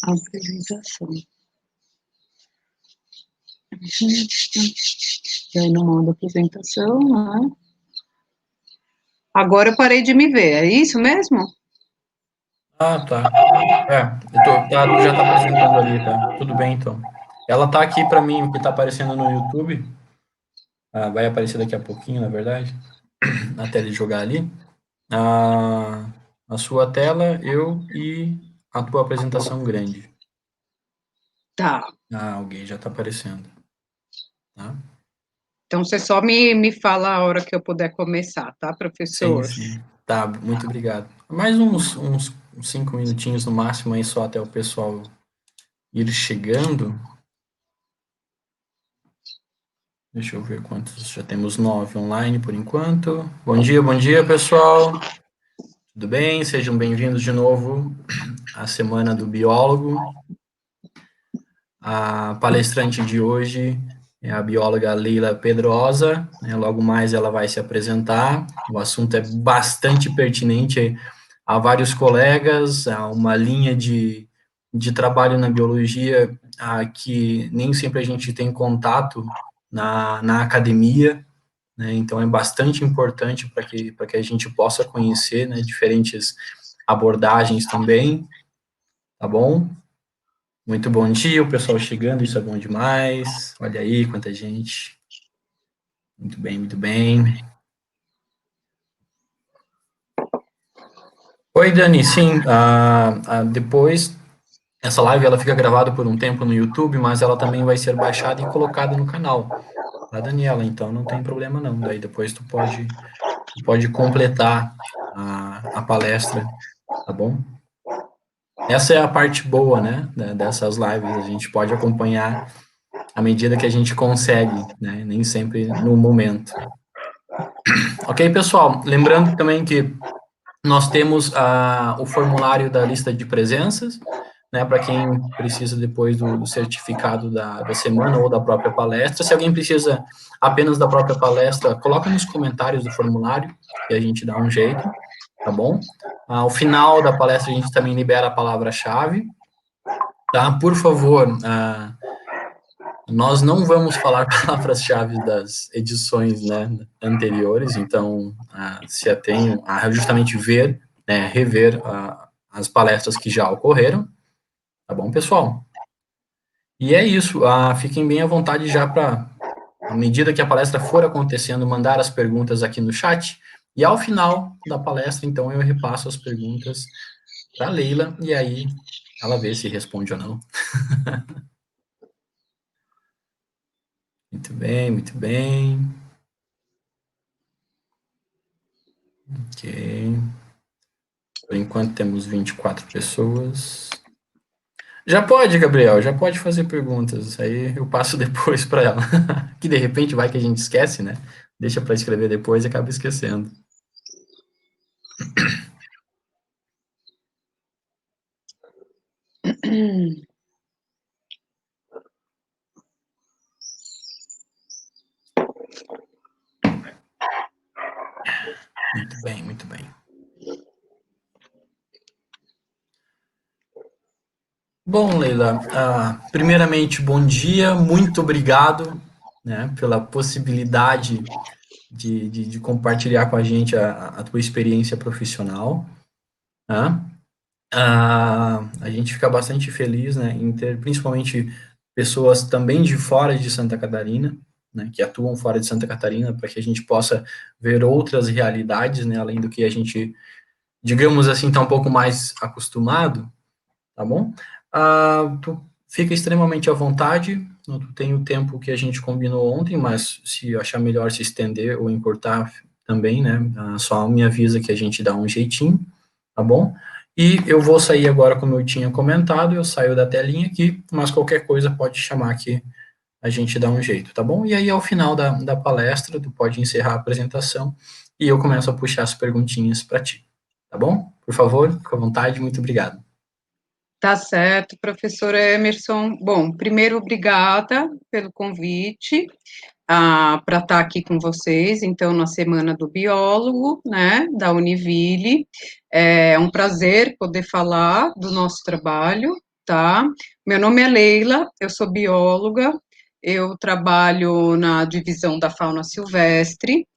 Apresentação. E aí no modo apresentação, né? Agora eu parei de me ver, é isso mesmo? Ah, tá. Tu já tá apresentando ali, tá? Tudo bem, então. Ela tá aqui pra mim, o que tá aparecendo no YouTube. Ah, vai aparecer daqui a pouquinho, na verdade, até ele jogar ali. A, a sua tela, eu e a tua apresentação grande. Tá. Ah, alguém já tá aparecendo, tá? Então você só me fala a hora que eu puder começar, tá, Sim, professor? sim. Tá, muito obrigado. Mais uns 5 minutinhos no máximo aí, só até o pessoal ir chegando. Deixa eu ver quantos. Já temos 9 online por enquanto. Bom dia, pessoal. Tudo bem? Sejam bem-vindos de novo à Semana do Biólogo. A palestrante de hoje é a bióloga Leila Pedrosa, né? Logo mais ela vai se apresentar. O assunto é bastante pertinente a vários colegas, a uma linha de trabalho na biologia que nem sempre a gente tem contato na academia, né? Então é bastante importante para que a gente possa conhecer, né, diferentes abordagens também, tá bom? Muito bom dia, o pessoal chegando, isso é bom demais. Olha aí quanta gente. Muito bem, muito bem. Oi, Dani, sim, depois essa live ela fica gravada por um tempo no YouTube, mas ela também vai ser baixada e colocada no canal da Daniela, então não tem problema não. Daí depois tu pode completar a palestra, tá bom? Essa é a parte boa, né, dessas lives, a gente pode acompanhar à medida que a gente consegue, né, nem sempre no momento. Ok, pessoal, lembrando também que nós temos o formulário da lista de presenças, né, para quem precisa depois do certificado da semana ou da própria palestra. Se alguém precisa apenas da própria palestra, coloca nos comentários do formulário, que a gente dá um jeito, tá bom? Ao final da palestra, a gente também libera a palavra-chave, tá? Por favor, nós não vamos falar palavras-chave das edições, né, anteriores, então se atenham a justamente ver, né, rever as palestras que já ocorreram, tá bom, pessoal? E é isso, fiquem bem à vontade já para, à medida que a palestra for acontecendo, mandar as perguntas aqui no chat, e ao final da palestra, então, eu repasso as perguntas para a Leila, e aí ela vê se responde ou não. Muito bem, muito bem. Ok. Por enquanto temos 24 pessoas. Já pode, Gabriel, já pode fazer perguntas. Aí eu passo depois para ela. Que de repente vai que a gente esquece, né? Deixa para escrever depois e acaba esquecendo. Muito bem, muito bem. Bom, Leila, primeiramente, bom dia, muito obrigado, né, pela possibilidade de compartilhar com a gente a tua experiência profissional, né? A gente fica bastante feliz, né, em ter principalmente pessoas também de fora de Santa Catarina, né, que atuam fora de Santa Catarina, para que a gente possa ver outras realidades, né, além do que a gente, digamos assim, está um pouco mais acostumado, tá bom? Tu fica extremamente à vontade, tu tem o tempo que a gente combinou ontem, mas se achar melhor se estender ou encurtar também, né, só me avisa que a gente dá um jeitinho, tá bom? E eu vou sair agora, como eu tinha comentado, eu saio da telinha aqui, mas qualquer coisa pode chamar que a gente dá um jeito, tá bom? E aí, ao final da palestra, tu pode encerrar a apresentação e eu começo a puxar as perguntinhas para ti, tá bom? Por favor, fica à vontade, muito obrigado. Tá certo, professor Emerson. Bom, primeiro, obrigada pelo convite para estar aqui com vocês, então, na Semana do Biólogo, né, da Univille. É um prazer poder falar do nosso trabalho, tá? Meu nome é Leila, eu sou bióloga, eu trabalho na divisão da fauna silvestre,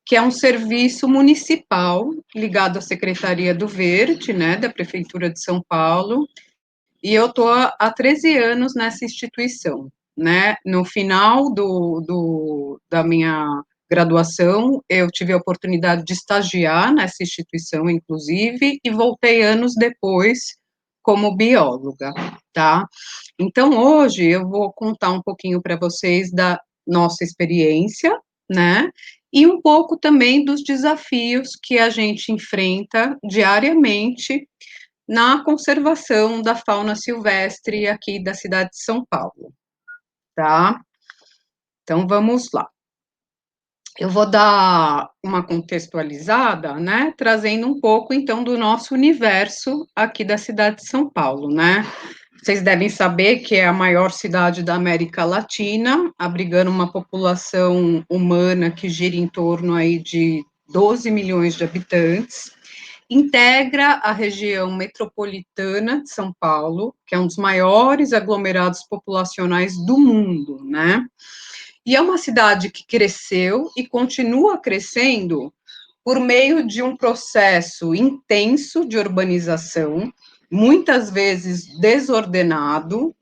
que é um serviço municipal ligado à Secretaria do Verde, né, da Prefeitura de São Paulo, e eu estou há 13 anos nessa instituição, né? No final da minha graduação, eu tive a oportunidade de estagiar nessa instituição, inclusive, e voltei anos depois como bióloga, tá? Então, hoje, eu vou contar um pouquinho para vocês da nossa experiência, né? E um pouco também dos desafios que a gente enfrenta diariamente na conservação da fauna silvestre aqui da cidade de São Paulo, tá? Então, vamos lá. Eu vou dar uma contextualizada, né, trazendo um pouco, então, do nosso universo aqui da cidade de São Paulo, né? Vocês devem saber que é a maior cidade da América Latina, abrigando uma população humana que gira em torno aí de 12 milhões de habitantes, integra a região metropolitana de São Paulo, que é um dos maiores aglomerados populacionais do mundo, né? E é uma cidade que cresceu e continua crescendo por meio de um processo intenso de urbanização, muitas vezes desordenado,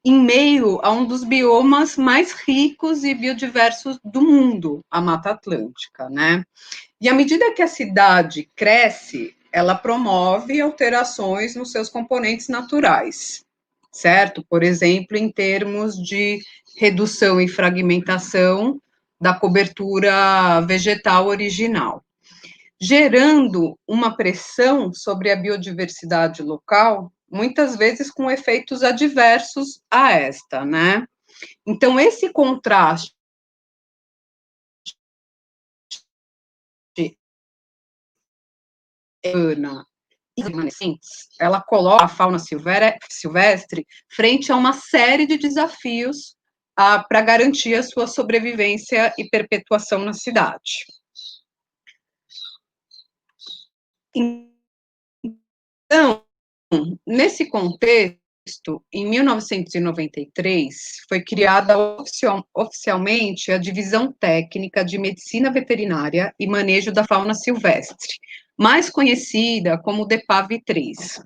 em meio a um dos biomas mais ricos e biodiversos do mundo, a Mata Atlântica, né? E à medida que a cidade cresce, ela promove alterações nos seus componentes naturais, certo? Por exemplo, em termos de redução e fragmentação da cobertura vegetal original, gerando uma pressão sobre a biodiversidade local, muitas vezes com efeitos adversos a esta, né? Então, esse contraste ela coloca a fauna silvestre frente a uma série de desafios para garantir a sua sobrevivência e perpetuação na cidade. Então, nesse contexto, em 1993, foi criada oficialmente a Divisão Técnica de Medicina Veterinária e Manejo da Fauna Silvestre, mais conhecida como DEPAV-3,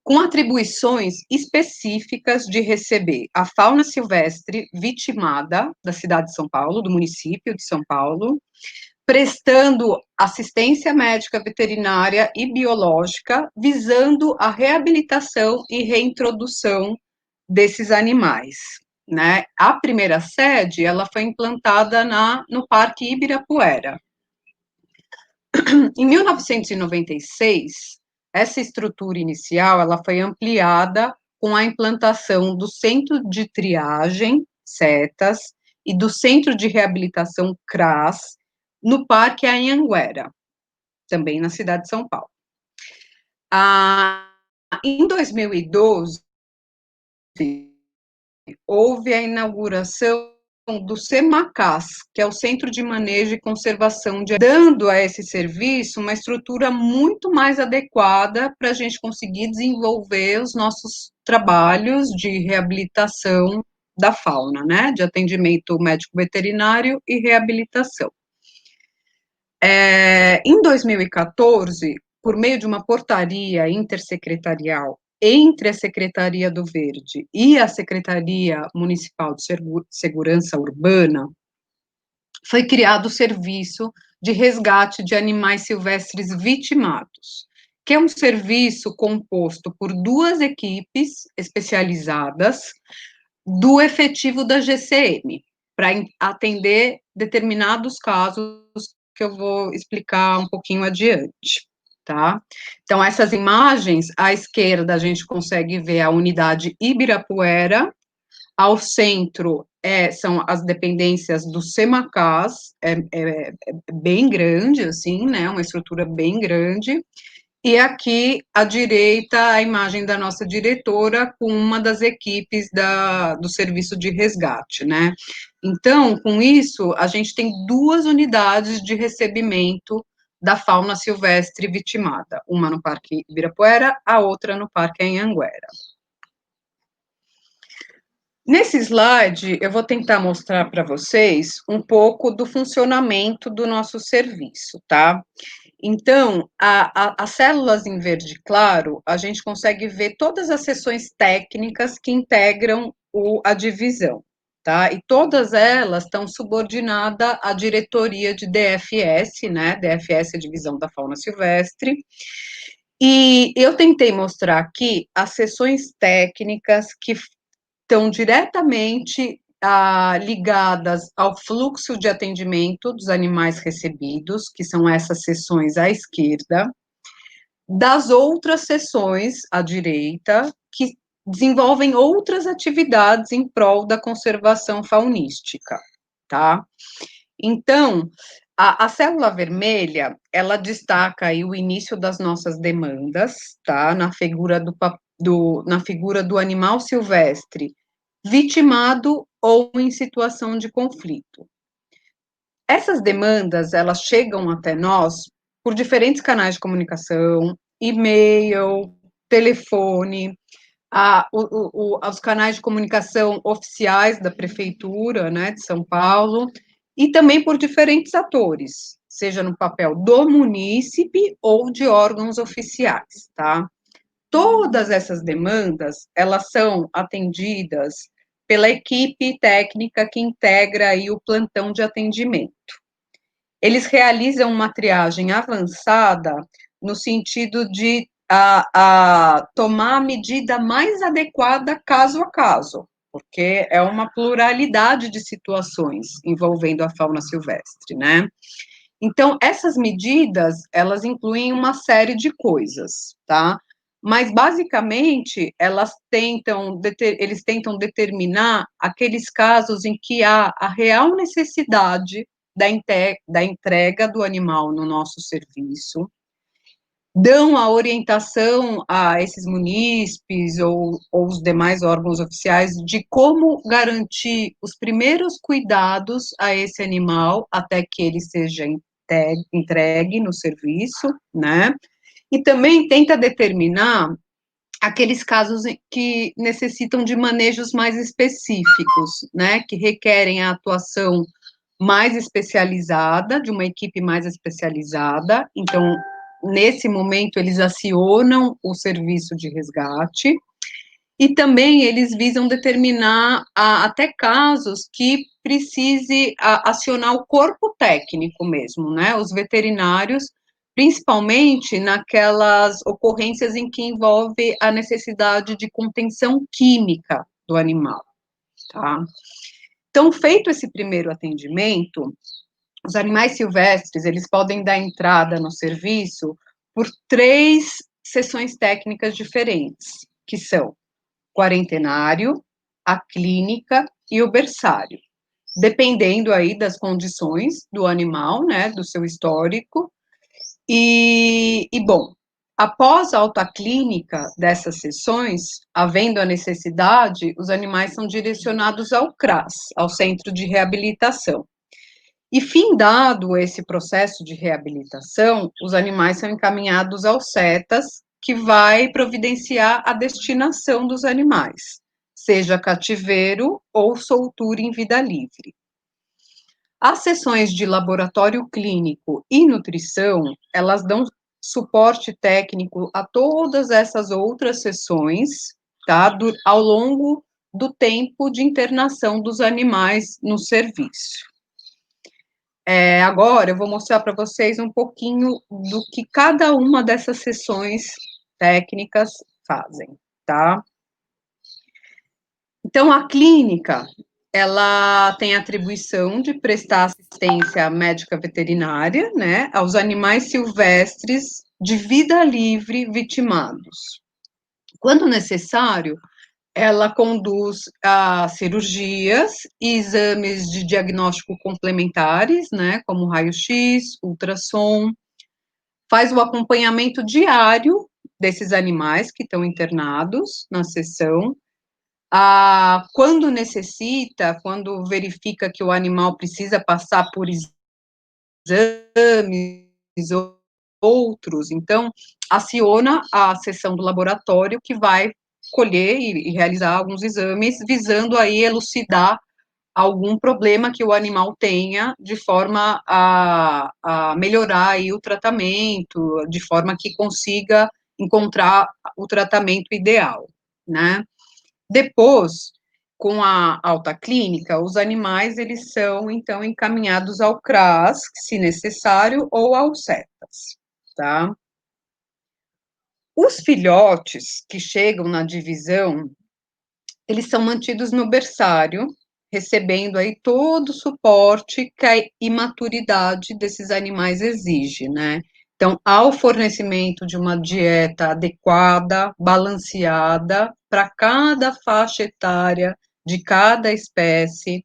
com atribuições específicas de receber a fauna silvestre vitimada da cidade de São Paulo, do município de São Paulo, prestando assistência médica veterinária e biológica, visando a reabilitação e reintrodução desses animais, né? A primeira sede, ela foi implantada no Parque Ibirapuera. Em 1996, essa estrutura inicial, ela foi ampliada com a implantação do Centro de Triagem, CETAS, e do Centro de Reabilitação CRAS, no Parque Anhanguera, também na cidade de São Paulo. Em 2012, houve a inauguração do CEMACAS, que é o Centro de Manejo e Conservação, dando a esse serviço uma estrutura muito mais adequada para a gente conseguir desenvolver os nossos trabalhos de reabilitação da fauna, né, de atendimento médico veterinário e reabilitação. Em 2014, por meio de uma portaria intersecretarial entre a Secretaria do Verde e a Secretaria Municipal de Segurança Urbana, foi criado o serviço de resgate de animais silvestres vitimados, que é um serviço composto por 2 equipes especializadas do efetivo da GCM, para atender determinados casos que eu vou explicar um pouquinho adiante, tá? Então, essas imagens, à esquerda, a gente consegue ver a unidade Ibirapuera, ao centro são as dependências do CEMACAS, é bem grande, assim, né, uma estrutura bem grande, e aqui, à direita, a imagem da nossa diretora com uma das equipes do serviço de resgate, né? Então, com isso, a gente tem 2 unidades de recebimento da fauna silvestre vitimada, uma no Parque Ibirapuera, a outra no Parque Anhanguera. Nesse slide, eu vou tentar mostrar para vocês um pouco do funcionamento do nosso serviço, tá? Então, as células em verde claro, a gente consegue ver todas as seções técnicas que integram a divisão, tá? E todas elas estão subordinadas à diretoria de DFS, né? DFS é a Divisão da Fauna Silvestre. E eu tentei mostrar aqui as seções técnicas que estão diretamente ligadas ao fluxo de atendimento dos animais recebidos, que são essas seções à esquerda, das outras seções à direita, que desenvolvem outras atividades em prol da conservação faunística, tá? Então, a célula vermelha, ela destaca aí o início das nossas demandas, tá? Na figura do animal silvestre vitimado ou em situação de conflito. Essas demandas, elas chegam até nós por diferentes canais de comunicação, e-mail, telefone, os canais de comunicação oficiais da prefeitura, né, de São Paulo, e também por diferentes atores, seja no papel do munícipe ou de órgãos oficiais, tá? Todas essas demandas, elas são atendidas pela equipe técnica que integra aí o plantão de atendimento. Eles realizam uma triagem avançada no sentido de tomar a medida mais adequada caso a caso, porque é uma pluralidade de situações envolvendo a fauna silvestre, né? Então, essas medidas, elas incluem uma série de coisas, tá? Mas, basicamente, eles tentam determinar aqueles casos em que há a real necessidade da entrega do animal no nosso serviço, dão a orientação a esses munícipes ou os demais órgãos oficiais de como garantir os primeiros cuidados a esse animal até que ele seja entregue no serviço, né? E também tenta determinar aqueles casos que necessitam de manejos mais específicos, né? Que requerem a atuação mais especializada, de uma equipe mais especializada. Então, nesse momento, eles acionam o serviço de resgate e também eles visam determinar até casos que precise acionar o corpo técnico mesmo, né? Os veterinários, principalmente naquelas ocorrências em que envolve a necessidade de contenção química do animal, tá? Então, feito esse primeiro atendimento, os animais silvestres, eles podem dar entrada no serviço por 3 sessões técnicas diferentes, que são quarentenário, a clínica e o berçário, dependendo aí das condições do animal, né, do seu histórico. Bom, após a alta clínica dessas sessões, havendo a necessidade, os animais são direcionados ao CRAS, ao Centro de Reabilitação. E findado esse processo de reabilitação, os animais são encaminhados ao CETAS, que vai providenciar a destinação dos animais, seja cativeiro ou soltura em vida livre. As sessões de laboratório clínico e nutrição, elas dão suporte técnico a todas essas outras sessões, tá? Ao longo do tempo de internação dos animais no serviço. Agora eu vou mostrar para vocês um pouquinho do que cada uma dessas sessões técnicas fazem, tá? Então, a clínica, ela tem a atribuição de prestar assistência médica veterinária, né, aos animais silvestres de vida livre vitimados. Quando necessário, ela conduz a cirurgias e exames de diagnóstico complementares, né, como raio-x, ultrassom, faz o acompanhamento diário desses animais que estão internados na sessão, quando necessita, quando verifica que o animal precisa passar por exames ou outros, então aciona a sessão do laboratório que vai colher e realizar alguns exames, visando aí elucidar algum problema que o animal tenha, de forma a melhorar aí o tratamento, de forma que consiga encontrar o tratamento ideal, né? Depois, com a alta clínica, os animais, eles são, então, encaminhados ao CRAS, se necessário, ou ao CETAS, tá? Os filhotes que chegam na divisão, eles são mantidos no berçário, recebendo aí todo o suporte que a imaturidade desses animais exige, né? Então, há o fornecimento de uma dieta adequada, balanceada, para cada faixa etária de cada espécie,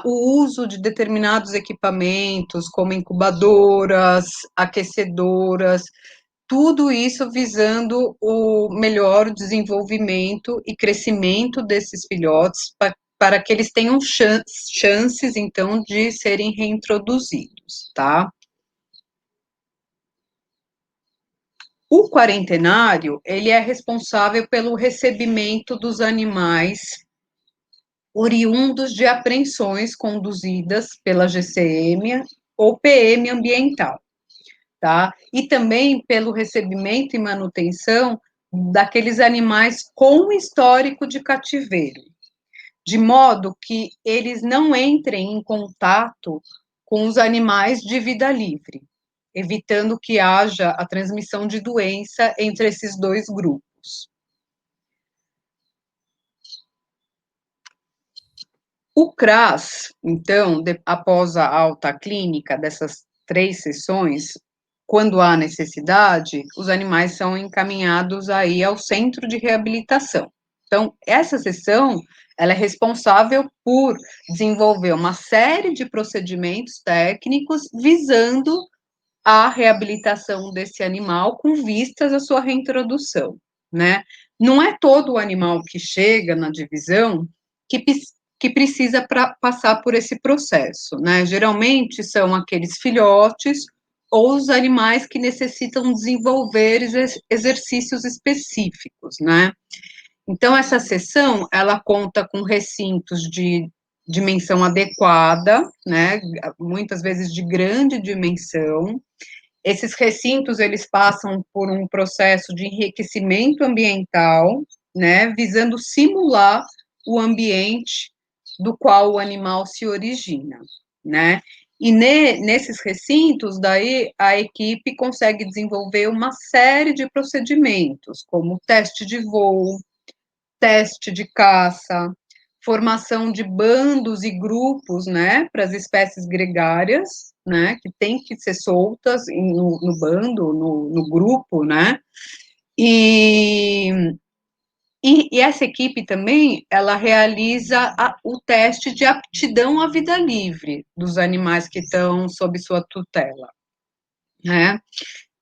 o uso de determinados equipamentos, como incubadoras, aquecedoras, tudo isso visando o melhor desenvolvimento e crescimento desses filhotes, para que eles tenham chances, então, de serem reintroduzidos, tá? O quarentenário, ele é responsável pelo recebimento dos animais oriundos de apreensões conduzidas pela GCM ou PM ambiental, tá? E também pelo recebimento e manutenção daqueles animais com histórico de cativeiro, de modo que eles não entrem em contato com os animais de vida livre, evitando que haja a transmissão de doença entre esses dois grupos. O CRAS, então, após a alta clínica dessas 3 sessões, quando há necessidade, os animais são encaminhados aí ao centro de reabilitação. Então, essa sessão, ela é responsável por desenvolver uma série de procedimentos técnicos visando a reabilitação desse animal com vistas à sua reintrodução, né? Não é todo o animal que chega na divisão que, que precisa passar por esse processo, né? Geralmente são aqueles filhotes ou os animais que necessitam desenvolver exercícios específicos, né? Então, essa sessão, ela conta com recintos de dimensão adequada, né? Muitas vezes de grande dimensão. Esses recintos, eles passam por um processo de enriquecimento ambiental, né, visando simular o ambiente do qual o animal se origina, né? E nesses recintos, daí, a equipe consegue desenvolver uma série de procedimentos, como teste de voo, teste de caça, formação de bandos e grupos, né, para as espécies gregárias, né, que tem que ser soltas no bando, no grupo, né, e, e essa equipe também, ela realiza o teste de aptidão à vida livre dos animais que estão sob sua tutela, né.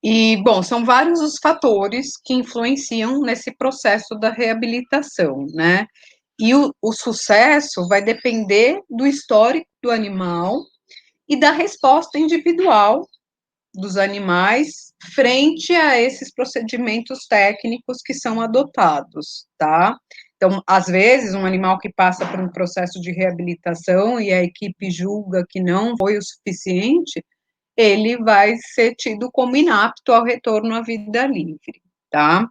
E, bom, são vários os fatores que influenciam nesse processo da reabilitação, né? E o sucesso vai depender do histórico do animal e da resposta individual dos animais frente a esses procedimentos técnicos que são adotados, tá? Então, às vezes, um animal que passa por um processo de reabilitação e a equipe julga que não foi o suficiente, ele vai ser tido como inapto ao retorno à vida livre, tá?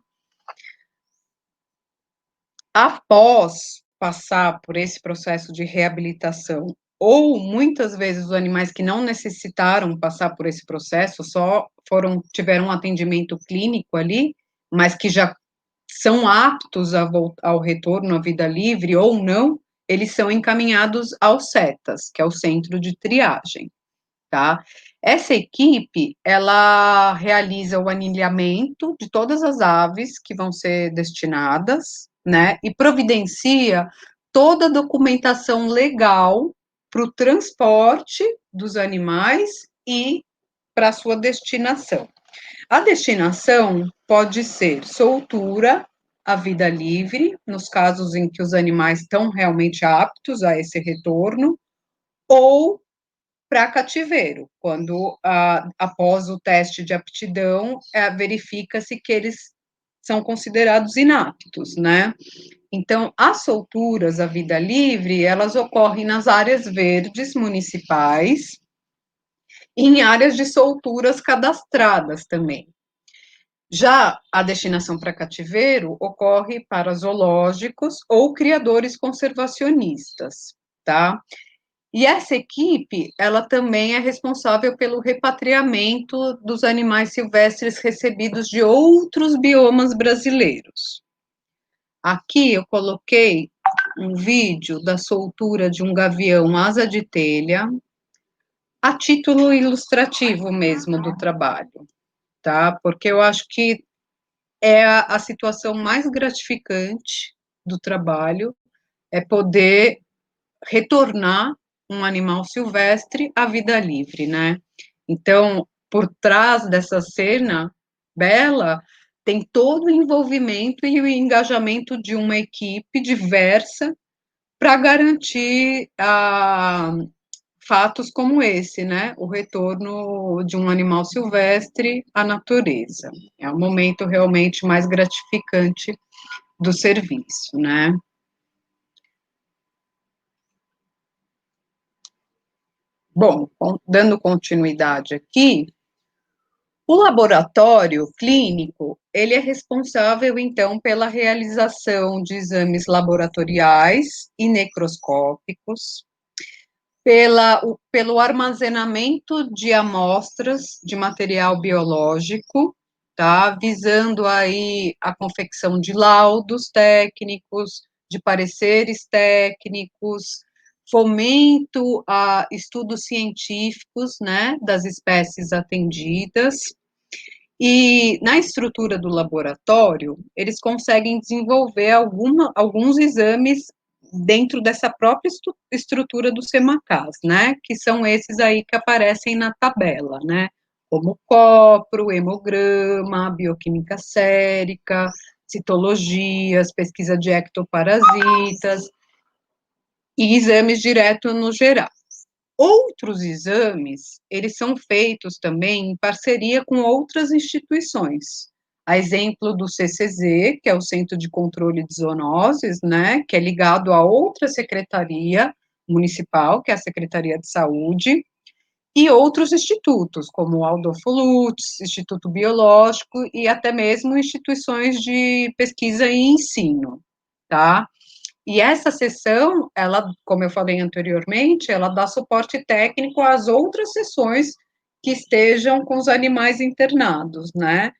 Após passar por esse processo de reabilitação, ou muitas vezes os animais que não necessitaram passar por esse processo, só tiveram um atendimento clínico ali, mas que já são aptos ao retorno à vida livre ou não, eles são encaminhados ao CETAS, que é o Centro de Triagem, tá? Essa equipe, ela realiza o anilhamento de todas as aves que vão ser destinadas, né, e providencia toda a documentação legal para o transporte dos animais e para a sua destinação. A destinação pode ser soltura, a vida livre, nos casos em que os animais estão realmente aptos a esse retorno, ou para cativeiro, quando após o teste de aptidão verifica-se que eles são considerados inaptos, né? Então, as solturas à vida livre, elas ocorrem nas áreas verdes municipais e em áreas de solturas cadastradas também. Já a destinação para cativeiro ocorre para zoológicos ou criadores conservacionistas, tá? E essa equipe, ela também é responsável pelo repatriamento dos animais silvestres recebidos de outros biomas brasileiros. Aqui eu coloquei um vídeo da soltura de um gavião asa de telha, a título ilustrativo mesmo do trabalho, tá? Porque eu acho que é a situação mais gratificante do trabalho, é poder retornar um animal silvestre à vida livre, né? Então, por trás dessa cena bela, tem todo o envolvimento e o engajamento de uma equipe diversa para garantir fatos como esse, né? O retorno de um animal silvestre à natureza. É o momento realmente mais gratificante do serviço, né? Bom, dando continuidade aqui, o laboratório clínico, ele é responsável, então, pela realização de exames laboratoriais e necroscópicos, pelo armazenamento de amostras de material biológico, tá? Visando aí a confecção de laudos técnicos, de pareceres técnicos, fomento a estudos científicos, né, das espécies atendidas, e na estrutura do laboratório, eles conseguem desenvolver alguns exames dentro dessa própria estrutura do SEMACAS, né? Que são esses aí que aparecem na tabela, né? Como copro, hemograma, bioquímica sérica, citologias, pesquisa de ectoparasitas e exames direto no geral. Outros exames, eles são feitos também em parceria com outras instituições. A exemplo do CCZ, que é o Centro de Controle de Zoonoses, né, que é ligado a outra secretaria municipal, que é a Secretaria de Saúde, e outros institutos, como o Adolfo Lutz, Instituto Biológico e até mesmo instituições de pesquisa e ensino, tá? E essa sessão, ela, como eu falei anteriormente, ela dá suporte técnico às outras sessões que estejam com os animais internados, né?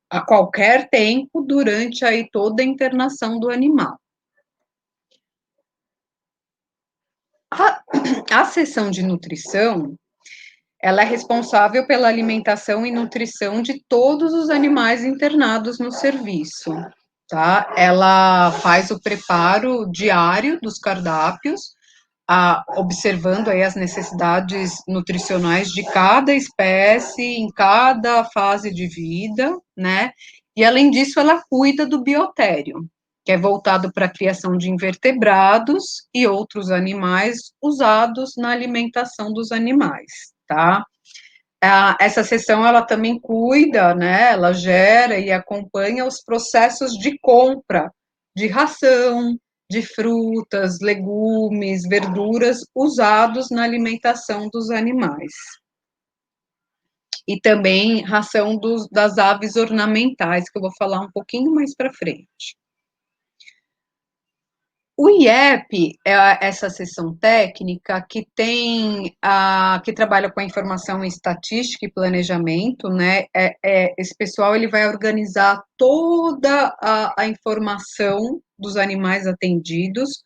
A qualquer tempo durante aí toda a internação do animal. A sessão de nutrição, ela é responsável pela alimentação e nutrição de todos os animais internados no serviço, tá? Ela faz o preparo diário dos cardápios, observando aí as necessidades nutricionais de cada espécie, em cada fase de vida, né? E além disso, ela cuida do biotério, que é voltado para a criação de invertebrados e outros animais usados na alimentação dos animais, tá? Essa seção, ela também cuida, né, ela gera e acompanha os processos de compra de ração, de frutas, legumes, verduras usados na alimentação dos animais. E também ração das aves ornamentais, que eu vou falar um pouquinho mais para frente. O IEP é essa seção técnica que que trabalha com a informação estatística e planejamento, né? Esse pessoal ele vai organizar toda a informação dos animais atendidos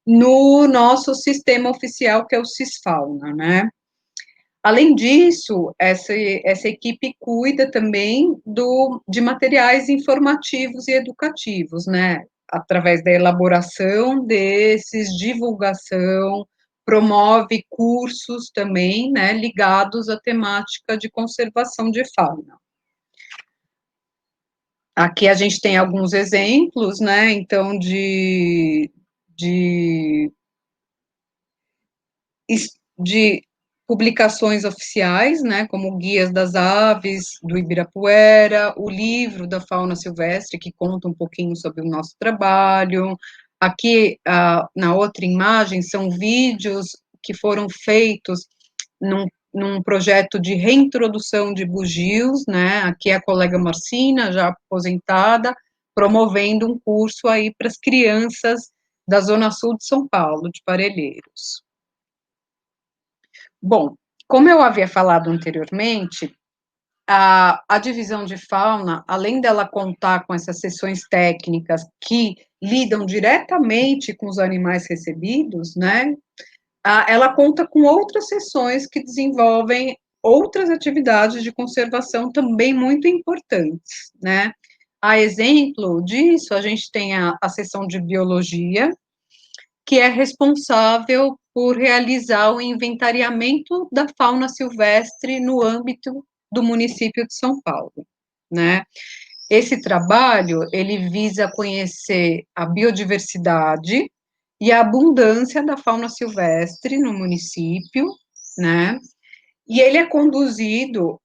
no nosso sistema oficial, que é o Cisfauna, né? Além disso, essa equipe cuida também de materiais informativos e educativos, né? Através da elaboração desses, divulgação, promove cursos também, né, ligados à temática de conservação de fauna. Aqui a gente tem alguns exemplos, né, então, de publicações oficiais, né, como Guias das Aves, do Ibirapuera, o livro da fauna silvestre, que conta um pouquinho sobre o nosso trabalho. Aqui, na outra imagem, são vídeos que foram feitos num projeto de reintrodução de bugios, né, aqui é a colega Marcina, já aposentada, promovendo um curso aí para as crianças da Zona Sul de São Paulo, de Parelheiros. Bom, como eu havia falado anteriormente, a divisão de fauna, além dela contar com essas sessões técnicas que lidam diretamente com os animais recebidos, né, ela conta com outras sessões que desenvolvem outras atividades de conservação também muito importantes, né. A exemplo disso, a gente tem a seção de biologia, que é responsável por realizar o inventariamento da fauna silvestre no âmbito do município de São Paulo, né? Esse trabalho, ele visa conhecer a biodiversidade e a abundância da fauna silvestre no município, né? E ele é conduzido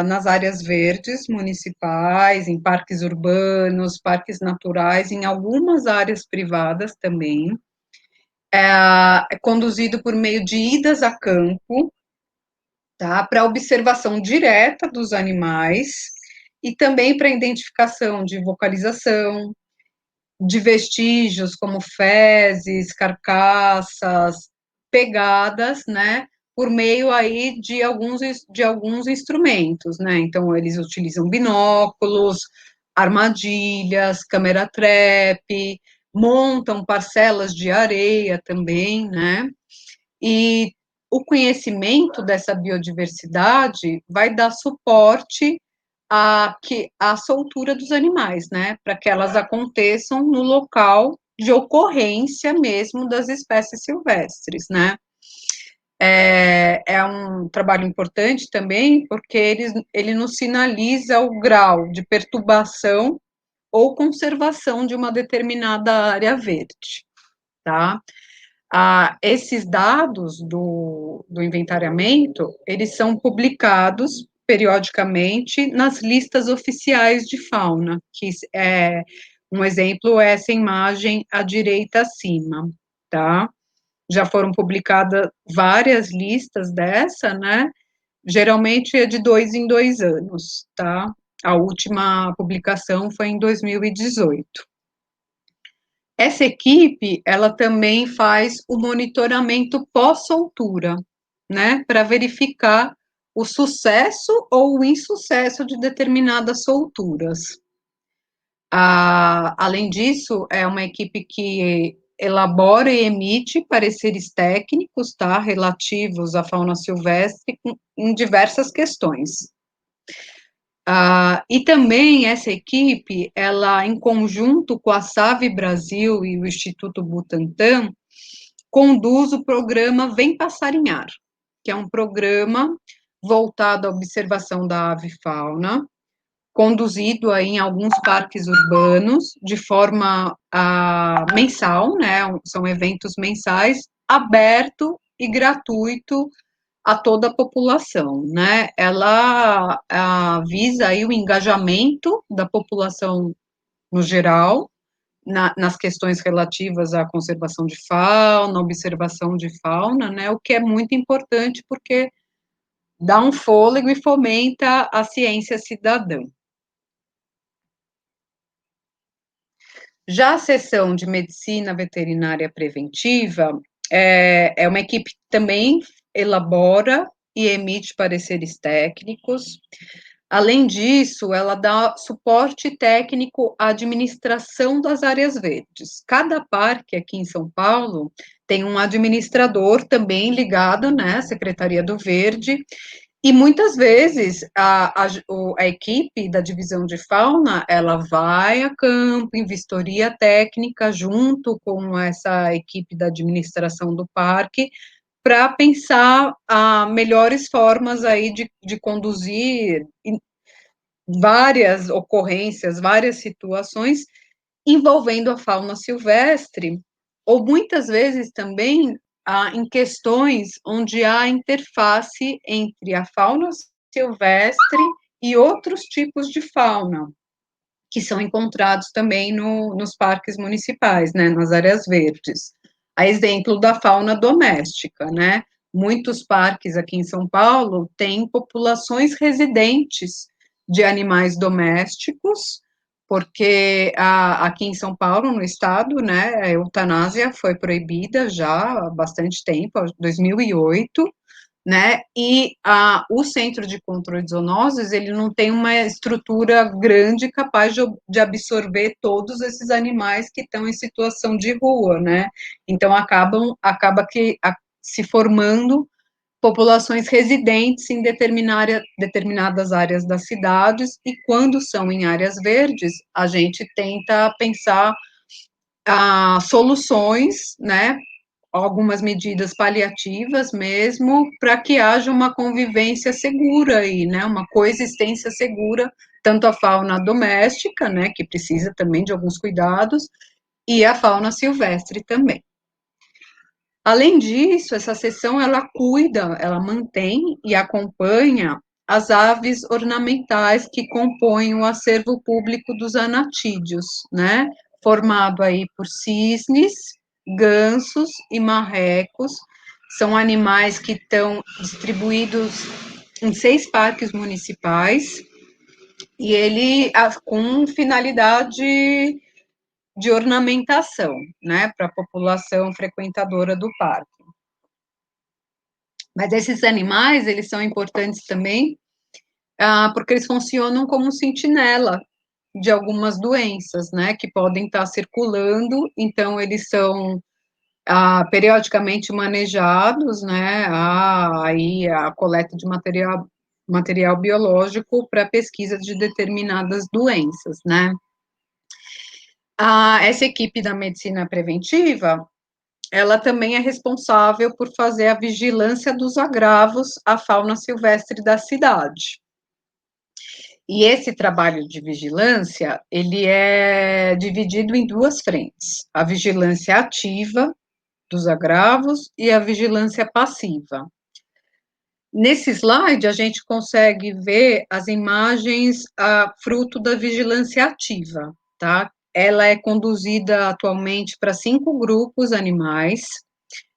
nas áreas verdes municipais, em parques urbanos, parques naturais, em algumas áreas privadas também, é conduzido por meio de idas a campo, tá, para observação direta dos animais e também para identificação de vocalização, de vestígios como fezes, carcaças, pegadas, né, por meio aí de alguns instrumentos, né, então eles utilizam binóculos, armadilhas, câmera trap, montam parcelas de areia também, né, e o conhecimento dessa biodiversidade vai dar suporte à soltura dos animais, né, para que elas aconteçam no local de ocorrência mesmo das espécies silvestres, né. É um trabalho importante também, porque ele nos sinaliza o grau de perturbação ou conservação de uma determinada área verde, tá. Esses dados do inventariamento, eles são publicados periodicamente nas listas oficiais de fauna, que é um exemplo é essa imagem à direita acima, tá? Já foram publicadas várias listas dessa, né? Geralmente é de 2 em 2 anos, tá? A última publicação foi em 2018. Essa equipe, ela também faz o monitoramento pós-soltura, né, para verificar o sucesso ou o insucesso de determinadas solturas. Além disso, é uma equipe que elabora e emite pareceres técnicos, tá, relativos à fauna silvestre em diversas questões. E também essa equipe, ela, em conjunto com a SAVE Brasil e o Instituto Butantan, conduz o programa Vem Passarinhar, que é um programa voltado à observação da avifauna, conduzido aí em alguns parques urbanos, de forma mensal, né, são eventos mensais, aberto e gratuito a toda a população, né? Ela visa aí o engajamento da população no geral, nas questões relativas à conservação de fauna, observação de fauna, né? O que é muito importante porque dá um fôlego e fomenta a ciência cidadã. Já a seção de medicina veterinária preventiva é uma equipe que também elabora e emite pareceres técnicos. Além disso, ela dá suporte técnico à administração das áreas verdes. Cada parque aqui em São Paulo tem um administrador também ligado, né, à Secretaria do Verde, e muitas vezes a equipe da divisão de fauna, ela vai a campo, em vistoria técnica, junto com essa equipe da administração do parque, para pensar melhores formas aí de conduzir várias ocorrências, várias situações envolvendo a fauna silvestre, ou muitas vezes também em questões onde há interface entre a fauna silvestre e outros tipos de fauna, que são encontrados também nos parques municipais, né, nas áreas verdes. A exemplo da fauna doméstica, né? Muitos parques aqui em São Paulo têm populações residentes de animais domésticos, porque aqui em São Paulo, no estado, né, a eutanásia foi proibida já há bastante tempo, 2008, né? E o Centro de Controle de Zoonoses, ele não tem uma estrutura grande capaz de absorver todos esses animais que estão em situação de rua, né? Então, acaba se formando populações residentes em determinadas áreas das cidades, e quando são em áreas verdes, a gente tenta pensar soluções, né, algumas medidas paliativas mesmo, para que haja uma convivência segura aí, né, uma coexistência segura, tanto a fauna doméstica, né, que precisa também de alguns cuidados, e a fauna silvestre também. Além disso, essa seção, ela cuida, ela mantém e acompanha as aves ornamentais que compõem o acervo público dos anatídeos, né, formado aí por cisnes, gansos e marrecos. São animais que estão distribuídos em 6 parques municipais, e ele com finalidade de ornamentação, né, para a população frequentadora do parque. Mas esses animais, eles são importantes também, porque eles funcionam como sentinela de algumas doenças, né, que podem estar circulando, então eles são periodicamente manejados, né, aí a coleta de material biológico para pesquisa de determinadas doenças, né. Essa equipe da medicina preventiva, ela também é responsável por fazer a vigilância dos agravos à fauna silvestre da cidade. E esse trabalho de vigilância, ele é dividido em 2 frentes: a vigilância ativa dos agravos e a vigilância passiva. Nesse slide, a gente consegue ver as imagens fruto da vigilância ativa, tá? Ela é conduzida atualmente para 5 grupos animais: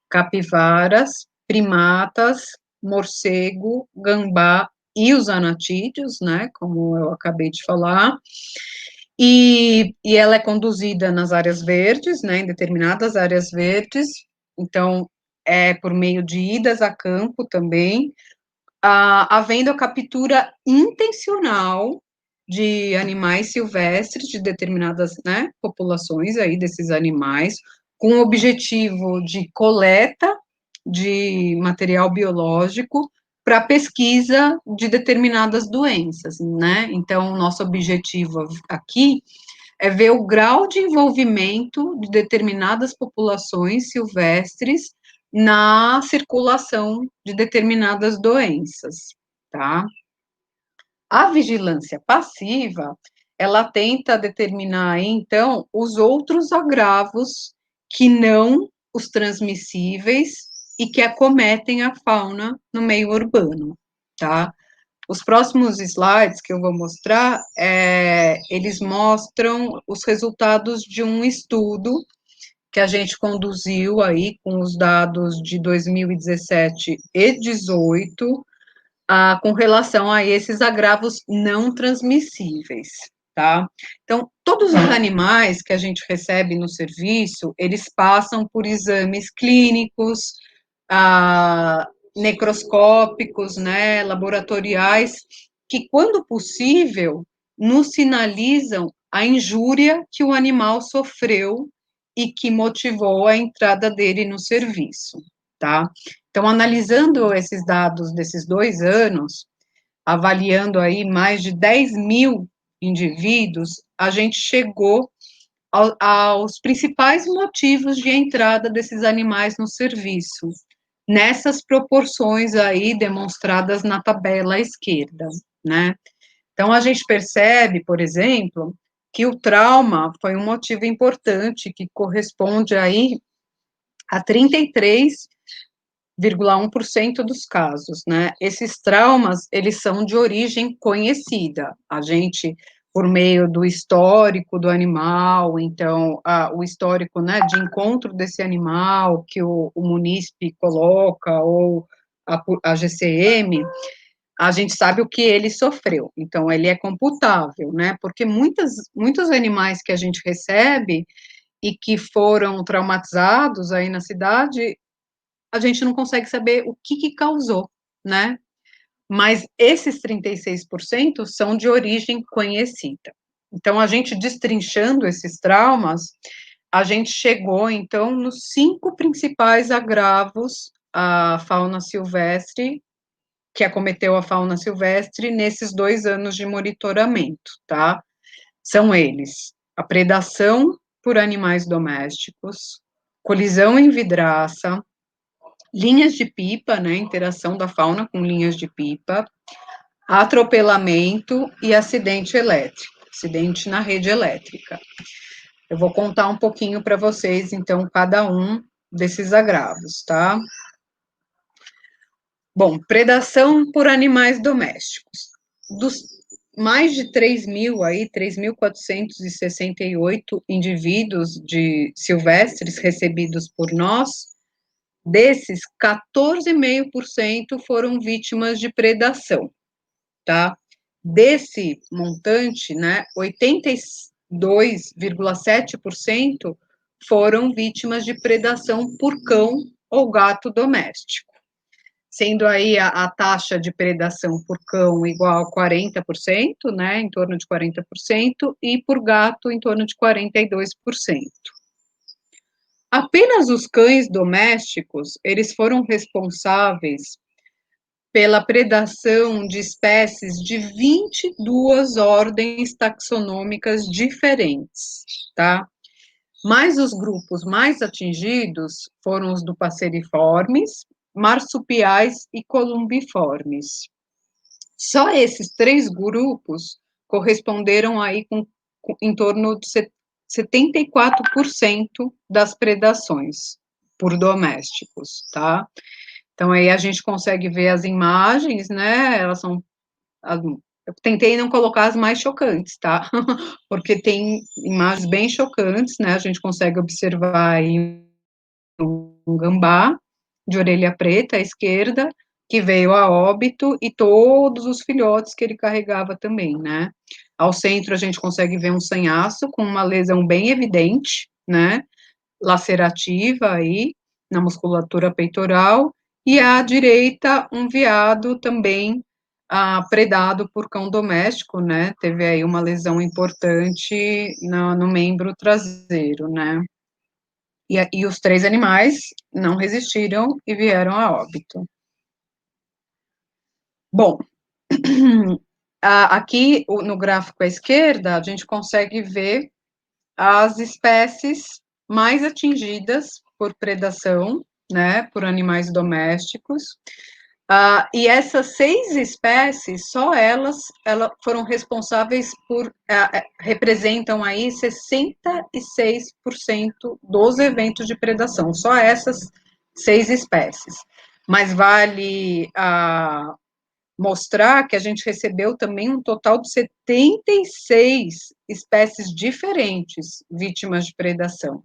capivaras, primatas, morcego, gambá e os anatídeos, né, como eu acabei de falar, e ela é conduzida nas áreas verdes, né, em determinadas áreas verdes, então, é por meio de idas a campo também, havendo a captura intencional de animais silvestres, de determinadas, né, populações aí desses animais, com o objetivo de coleta de material biológico para pesquisa de determinadas doenças, né? Então, o nosso objetivo aqui é ver o grau de envolvimento de determinadas populações silvestres na circulação de determinadas doenças, tá? A vigilância passiva, ela tenta determinar, então, os outros agravos que não os transmissíveis e que acometem a fauna no meio urbano, tá? Os próximos slides que eu vou mostrar, eles mostram os resultados de um estudo que a gente conduziu aí com os dados de 2017 e 18, com relação a esses agravos não transmissíveis, tá? Então, todos os animais que a gente recebe no serviço, eles passam por exames clínicos, necroscópicos, né, laboratoriais, que, quando possível, nos sinalizam a injúria que o animal sofreu e que motivou a entrada dele no serviço, tá? Então, analisando esses dados desses 2 anos, avaliando aí mais de 10.000 indivíduos, a gente chegou aos principais motivos de entrada desses animais no serviço, nessas proporções aí demonstradas na tabela à esquerda, né? Então, a gente percebe, por exemplo, que o trauma foi um motivo importante, que corresponde aí a 33 0,1% dos casos, né? Esses traumas, eles são de origem conhecida. A gente, por meio do histórico do animal, então, o histórico, né, de encontro desse animal que o munícipe coloca, ou a GCM, a gente sabe o que ele sofreu. Então, ele é computável, né? Porque muitos animais que a gente recebe e que foram traumatizados aí na cidade, a gente não consegue saber o que causou, né? Mas esses 36% são de origem conhecida. Então, a gente destrinchando esses traumas, a gente chegou, então, nos 5 principais agravos à fauna silvestre, que acometeu a fauna silvestre nesses 2 anos de monitoramento, tá? São eles: a predação por animais domésticos, colisão em vidraça, linhas de pipa, né, interação da fauna com linhas de pipa, atropelamento e acidente elétrico, acidente na rede elétrica. Eu vou contar um pouquinho para vocês, então, cada um desses agravos, tá? Bom, predação por animais domésticos. Dos mais de 3.000 aí, 3.468 indivíduos de silvestres recebidos por nós, desses, 14,5% foram vítimas de predação, tá? Desse montante, né, 82,7% foram vítimas de predação por cão ou gato doméstico, sendo aí a taxa de predação por cão igual a 40%, né, em torno de 40%, e por gato em torno de 42%. Apenas os cães domésticos, eles foram responsáveis pela predação de espécies de 22 ordens taxonômicas diferentes, tá? Mas os grupos mais atingidos foram os do passeriformes, marsupiais e columbiformes. Só esses 3 grupos corresponderam aí com em torno de 74% das predações por domésticos, tá? Então, aí a gente consegue ver as imagens, né? Elas são. Eu tentei não colocar as mais chocantes, tá? Porque tem imagens bem chocantes, né? A gente consegue observar aí um gambá de orelha preta à esquerda, que veio a óbito, e todos os filhotes que ele carregava também, né? Ao centro a gente consegue ver um sanhaço com uma lesão bem evidente, né? Lacerativa aí, na musculatura peitoral, e à direita um veado também predado por cão doméstico, né? Teve aí uma lesão importante no membro traseiro, né? E os 3 animais não resistiram e vieram a óbito. Bom, aqui no gráfico à esquerda, a gente consegue ver as espécies mais atingidas por predação, né, por animais domésticos. E essas 6 espécies, só elas foram responsáveis por, representam aí 66% dos eventos de predação, só essas 6 espécies. Mas vale mostrar que a gente recebeu também um total de 76 espécies diferentes vítimas de predação.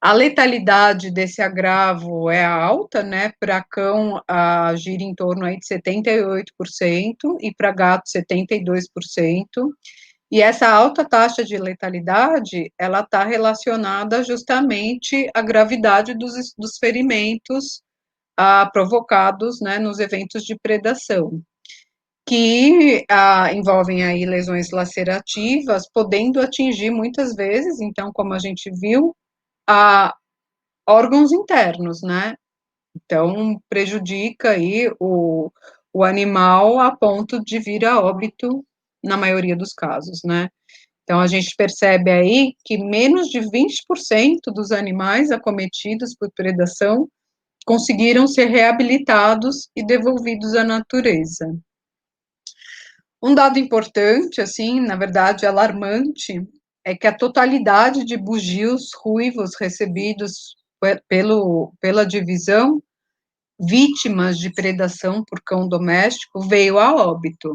A letalidade desse agravo é alta, né? Para cão, gira em torno aí de 78% e para gato 72%. E essa alta taxa de letalidade, ela está relacionada justamente à gravidade dos ferimentos provocados, né, nos eventos de predação, que envolvem aí lesões lacerativas, podendo atingir muitas vezes, então, como a gente viu, órgãos internos, né? Então, prejudica aí o animal a ponto de vir a óbito na maioria dos casos, né? Então, a gente percebe aí que menos de 20% dos animais acometidos por predação conseguiram ser reabilitados e devolvidos à natureza. Um dado importante, assim, na verdade alarmante, é que a totalidade de bugios ruivos recebidos pela divisão, vítimas de predação por cão doméstico veio a óbito,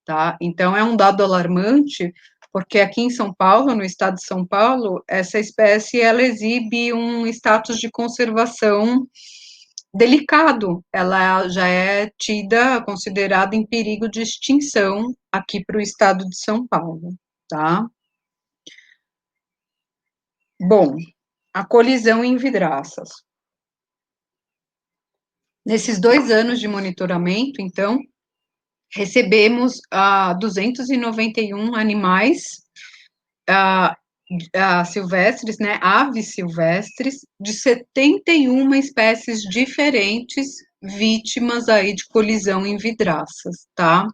tá? Então, é um dado alarmante, porque aqui em São Paulo, no estado de São Paulo, essa espécie, ela exibe um status de conservação delicado, ela já é considerada em perigo de extinção aqui para o estado de São Paulo, tá? Bom, a colisão em vidraças. Nesses 2 anos de monitoramento, então, recebemos 291 animais silvestres, né, aves silvestres, de 71 espécies diferentes, vítimas aí de colisão em vidraças, tá?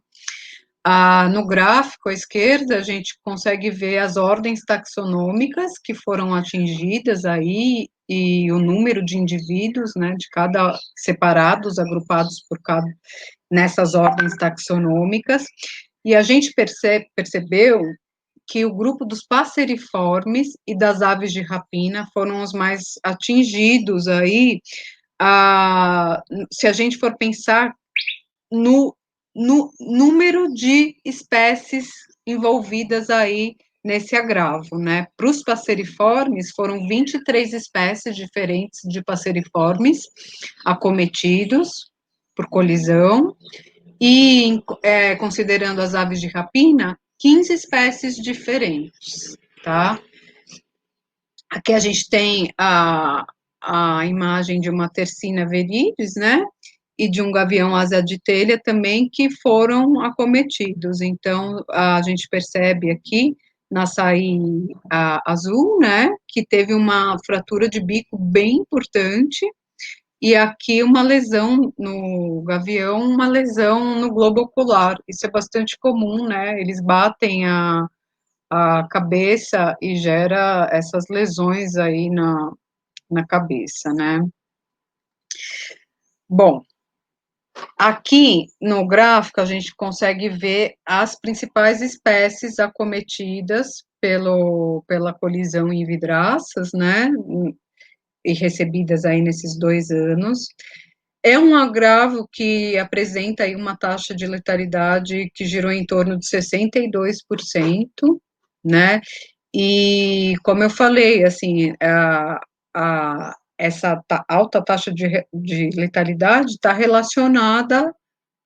No gráfico à esquerda, a gente consegue ver as ordens taxonômicas que foram atingidas aí, e o número de indivíduos, né, de cada, separados, agrupados por cada, nessas ordens taxonômicas, e a gente percebeu que o grupo dos passeriformes e das aves de rapina foram os mais atingidos aí, se a gente for pensar no número de espécies envolvidas aí nesse agravo, né? Para os passeriformes, foram 23 espécies diferentes de passeriformes acometidos por colisão, e, considerando as aves de rapina, 15 espécies diferentes, tá? Aqui a gente tem a imagem de uma Tercina viridis, né? E de um gavião asa de telha também, que foram acometidos. Então, a gente percebe aqui, na açaí azul, né? Que teve uma fratura de bico bem importante, e aqui uma lesão no gavião, uma lesão no globo ocular. Isso é bastante comum, né? Eles batem a cabeça e gera essas lesões aí na cabeça, né? Bom, aqui no gráfico a gente consegue ver as principais espécies acometidas pela colisão em vidraças, né? E recebidas aí nesses 2 anos. É um agravo que apresenta aí uma taxa de letalidade que girou em torno de 62%, né? E, como eu falei, assim, essa alta taxa de letalidade está relacionada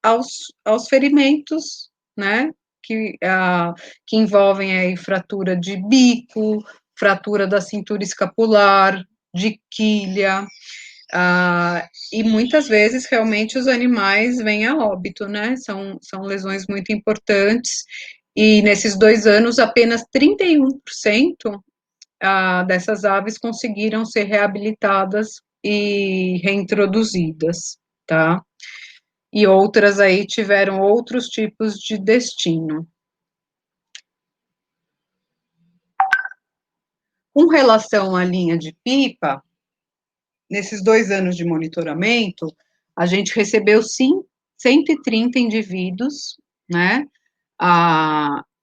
aos ferimentos, né? Que envolvem aí fratura de bico, fratura da cintura escapular, de quilha, e muitas vezes realmente os animais vêm a óbito, né? São lesões muito importantes, e nesses 2 anos apenas 31% dessas aves conseguiram ser reabilitadas e reintroduzidas, tá? E outras aí tiveram outros tipos de destino. Com relação à linha de pipa, nesses 2 anos de monitoramento, a gente recebeu, sim, 130 indivíduos, né,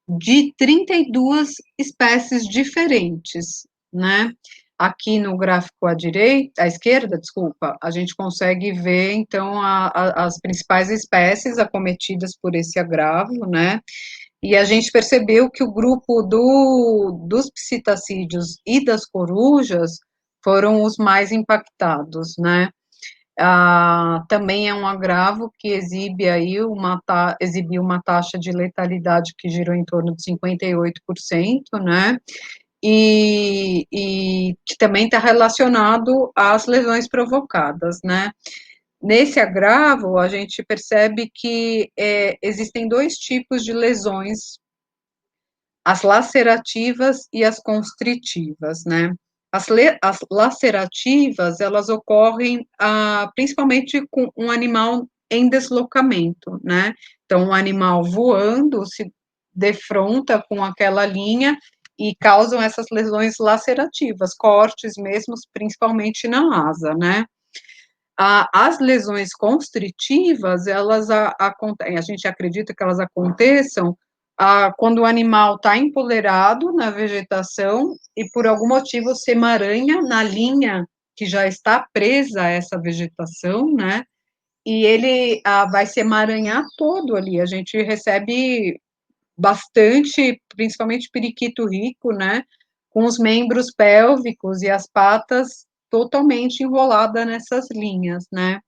de 32 espécies diferentes, né. Aqui no gráfico à esquerda, desculpa, a gente consegue ver, então, as principais espécies acometidas por esse agravo, né, e a gente percebeu que o grupo dos psitacídeos e das corujas foram os mais impactados, né. Também é um agravo que exibiu uma taxa de letalidade que girou em torno de 58%, né, e que também está relacionado às lesões provocadas, né. Nesse agravo, a gente percebe que existem 2 tipos de lesões: as lacerativas e as constritivas, né. As lacerativas, elas ocorrem, principalmente com um animal em deslocamento, né. Então, um animal voando se defronta com aquela linha e causam essas lesões lacerativas, cortes mesmo, principalmente na asa, né. As lesões constritivas, a gente acredita que elas aconteçam quando o animal está empoleirado na vegetação e por algum motivo se emaranha na linha que já está presa a essa vegetação, né, e ele vai se emaranhar todo ali, a gente recebe bastante, principalmente periquito rico, né, com os membros pélvicos e as patas totalmente enrolada nessas linhas, né.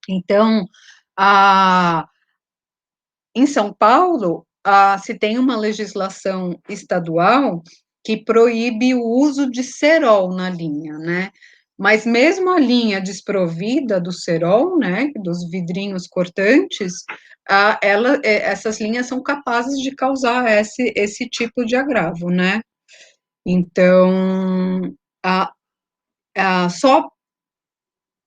Então, a em São Paulo, se tem uma legislação estadual que proíbe o uso de cerol na linha, né, mas mesmo a linha desprovida do cerol, né, dos vidrinhos cortantes, essas linhas são capazes de causar esse tipo de agravo, né. Então, a só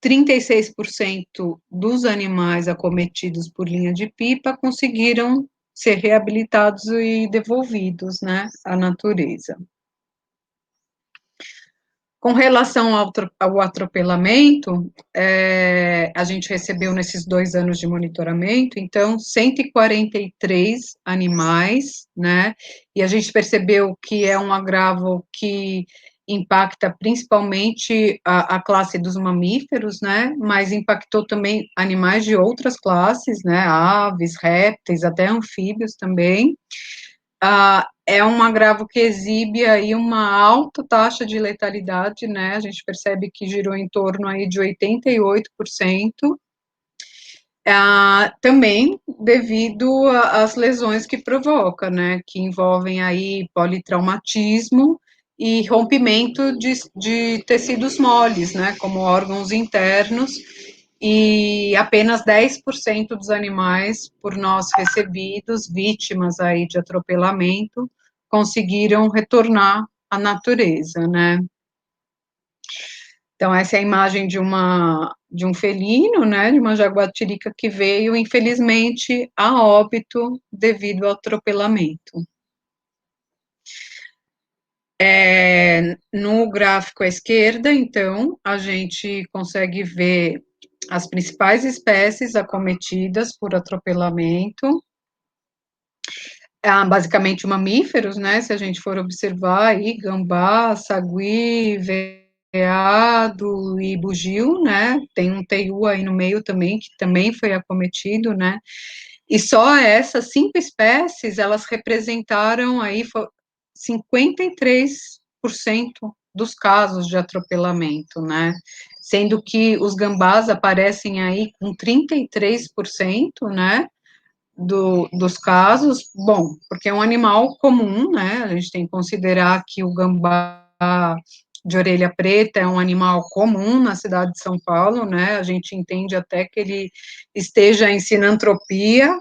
36% dos animais acometidos por linha de pipa conseguiram ser reabilitados e devolvidos, né, à natureza. Com relação ao atropelamento, a gente recebeu nesses 2 anos de monitoramento, então, 143 animais, né, e a gente percebeu que é um agravo que impacta principalmente a classe dos mamíferos, né, mas impactou também animais de outras classes, né, aves, répteis, até anfíbios também. É um agravo que exibe aí uma alta taxa de letalidade, né, a gente percebe que girou em torno aí de 88%, também devido às lesões que provoca, né, que envolvem aí politraumatismo e rompimento de tecidos moles, né, como órgãos internos, e apenas 10% dos animais por nós recebidos, vítimas aí de atropelamento, conseguiram retornar à natureza, né. Então essa é a imagem de um felino, né, de uma jaguatirica que veio, infelizmente, a óbito devido ao atropelamento. No gráfico à esquerda, então, a gente consegue ver as principais espécies acometidas por atropelamento, basicamente mamíferos, né, se a gente for observar aí, gambá, sagui, veado e bugio, né, tem um teiu aí no meio também, que também foi acometido, né, e só essas 5 espécies, elas representaram aí 53% dos casos de atropelamento, né, sendo que os gambás aparecem aí com 33%, né, dos casos, bom, porque é um animal comum, né, a gente tem que considerar que o gambá de orelha preta é um animal comum na cidade de São Paulo, né, a gente entende até que ele esteja em sinantropia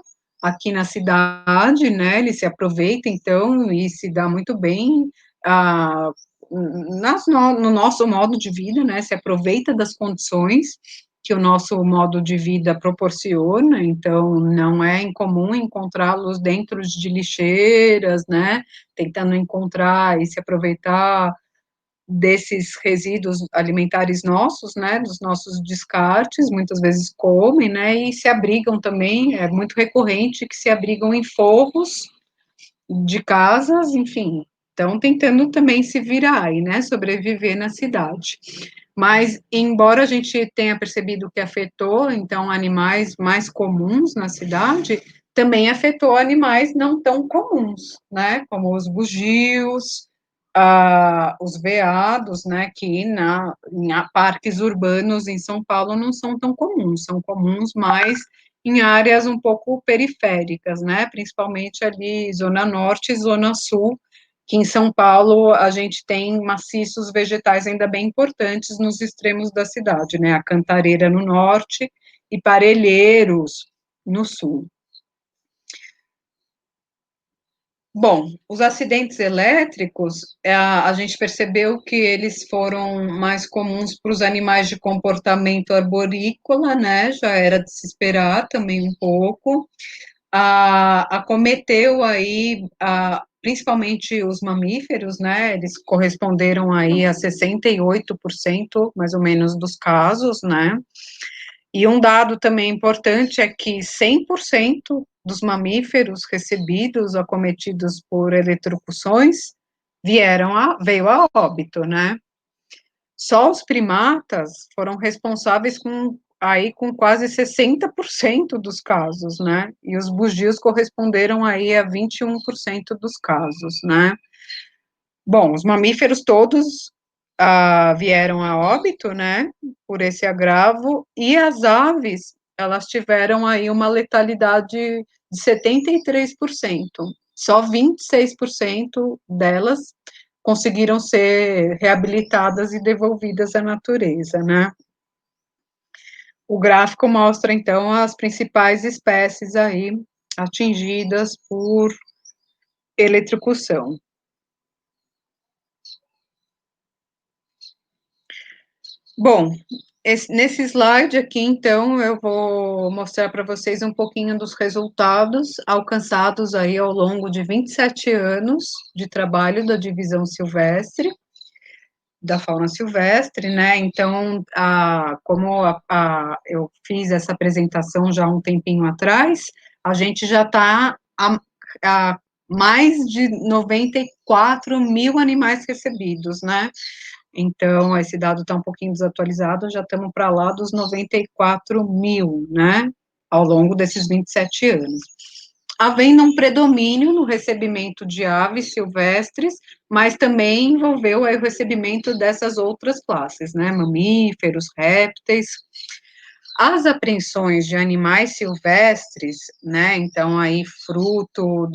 aqui na cidade, né, ele se aproveita, então, e se dá muito bem, ah, no nosso modo de vida, né, se aproveita das condições que o nosso modo de vida proporciona, então não é incomum encontrá-los dentro de lixeiras, né, tentando encontrar e se aproveitar desses resíduos alimentares nossos, né, dos nossos descartes, muitas vezes comem, né, e se abrigam também, é muito recorrente que se abrigam em forros de casas, enfim, estão tentando também se virar e, né, sobreviver na cidade. Mas, embora a gente tenha percebido que afetou, então, animais mais comuns na cidade, também afetou animais não tão comuns, né, como os bugios, os veados, né, que em parques urbanos em São Paulo não são tão comuns, são comuns mais em áreas um pouco periféricas, né, principalmente ali zona norte e zona sul, que em São Paulo a gente tem maciços vegetais ainda bem importantes nos extremos da cidade, né, a Cantareira no norte e Parelheiros no sul. Bom, os acidentes elétricos, a gente percebeu que eles foram mais comuns para os animais de comportamento arborícola, né, já era de se esperar também um pouco, acometeu aí, principalmente os mamíferos, né, eles corresponderam aí a 68%, mais ou menos, dos casos, né, e um dado também importante é que 100% dos mamíferos recebidos, acometidos por eletrocuções, veio a óbito, né. Só os primatas foram responsáveis com quase 60% dos casos, né? E os bugios corresponderam aí a 21% dos casos, né? Bom, os mamíferos todos vieram a óbito, né, por esse agravo, e as aves, elas tiveram aí uma letalidade de 73%. Só 26% delas conseguiram ser reabilitadas e devolvidas à natureza, né. O gráfico mostra, então, as principais espécies aí atingidas por eletrocução. Bom, nesse slide aqui, então, eu vou mostrar para vocês um pouquinho dos resultados alcançados aí ao longo de 27 anos de trabalho da divisão silvestre, da fauna silvestre, né? Então, como eu fiz essa apresentação já há um tempinho atrás, a gente já está a mais de 94 mil animais recebidos, né? Então, esse dado está um pouquinho desatualizado, já estamos para lá dos 94 mil, né, ao longo desses 27 anos. Havendo um predomínio no recebimento de aves silvestres, mas também envolveu aí o recebimento dessas outras classes, né, mamíferos, répteis. As apreensões de animais silvestres, né, então aí fruto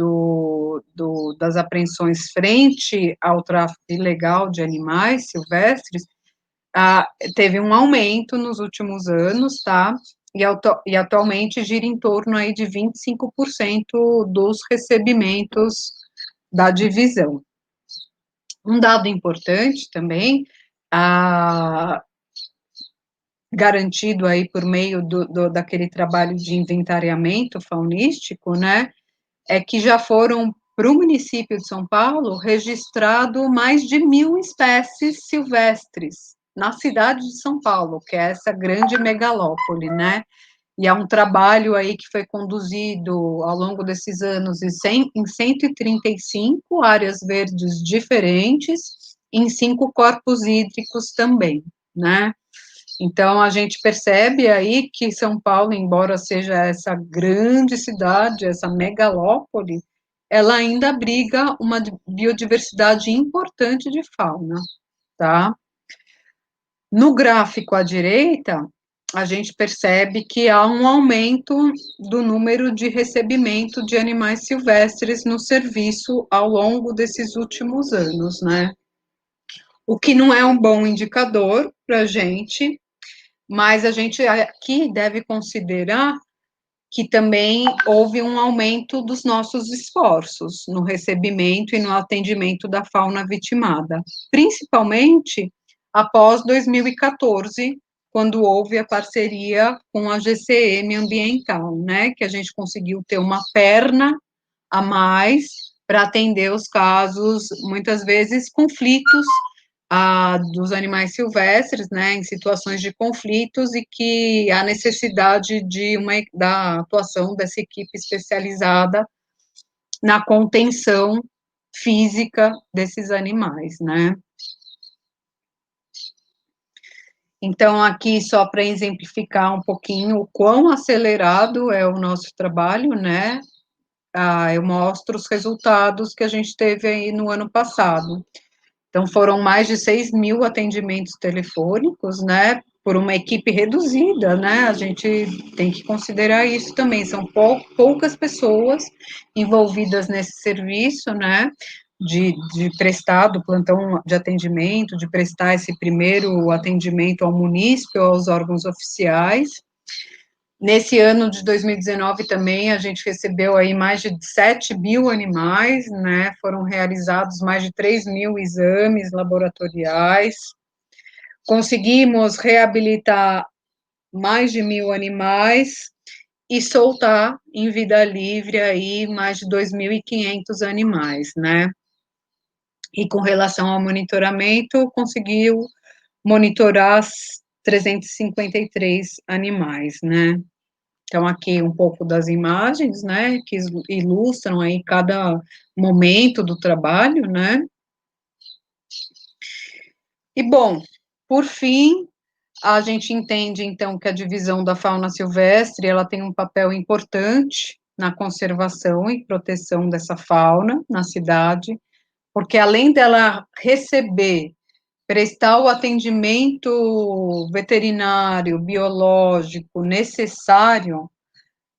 das apreensões frente ao tráfico ilegal de animais silvestres, teve um aumento nos últimos anos, tá? E atualmente gira em torno aí de 25% dos recebimentos da divisão. Um dado importante também, garantido aí por meio daquele trabalho de inventariamento faunístico, né, é que já foram para o município de São Paulo registrado mais de 1.000 espécies silvestres na cidade de São Paulo, que é essa grande megalópole, né? E é um trabalho aí que foi conduzido ao longo desses anos em 135 áreas verdes diferentes, em 5 corpos hídricos também, né? Então, a gente percebe aí que São Paulo, embora seja essa grande cidade, essa megalópole, ela ainda abriga uma biodiversidade importante de fauna, tá? No gráfico à direita, a gente percebe que há um aumento do número de recebimento de animais silvestres no serviço ao longo desses últimos anos, né? O que não é um bom indicador para a gente, mas a gente aqui deve considerar que também houve um aumento dos nossos esforços no recebimento e no atendimento da fauna vitimada, principalmente após 2014, quando houve a parceria com a GCM Ambiental, né, que a gente conseguiu ter uma perna a mais para atender os casos, muitas vezes, conflitos dos animais silvestres, né, em situações de conflitos e que há necessidade da atuação dessa equipe especializada na contenção física desses animais, né. Então, aqui, só para exemplificar um pouquinho o quão acelerado é o nosso trabalho, né, eu mostro os resultados que a gente teve aí no ano passado. Então, foram mais de 6.000 atendimentos telefônicos, né, por uma equipe reduzida, né, a gente tem que considerar isso também, são poucas pessoas envolvidas nesse serviço, né, de prestar do plantão de atendimento, de prestar esse primeiro atendimento ao munícipe ou aos órgãos oficiais. Nesse ano de 2019 também, a gente recebeu aí mais de 7.000 animais, né, foram realizados mais de 3.000 exames laboratoriais, conseguimos reabilitar mais de 1.000 animais e soltar em vida livre aí mais de 2.500 animais, né. E com relação ao monitoramento, conseguiu monitorar 353 animais, né. Então, aqui um pouco das imagens, né, que ilustram aí cada momento do trabalho, né. E, bom, por fim, a gente entende, então, que a divisão da fauna silvestre, ela tem um papel importante na conservação e proteção dessa fauna na cidade, porque além dela receber, prestar o atendimento veterinário, biológico necessário,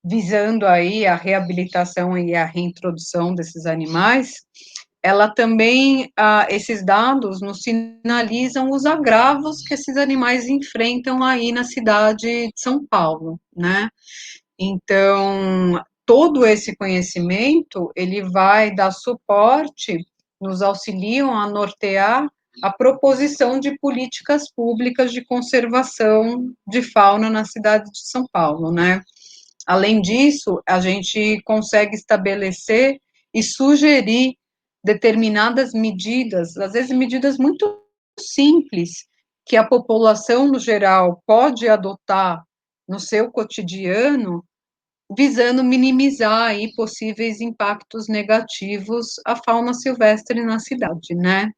visando aí a reabilitação e a reintrodução desses animais, ela também, esses dados nos sinalizam os agravos que esses animais enfrentam aí na cidade de São Paulo, né? Então, todo esse conhecimento, ele vai dar suporte, nos auxiliam a nortear a proposição de políticas públicas de conservação de fauna na cidade de São Paulo, né? Além disso, a gente consegue estabelecer e sugerir determinadas medidas, às vezes medidas muito simples, que a população no geral pode adotar no seu cotidiano, visando minimizar aí possíveis impactos negativos à fauna silvestre na cidade, né?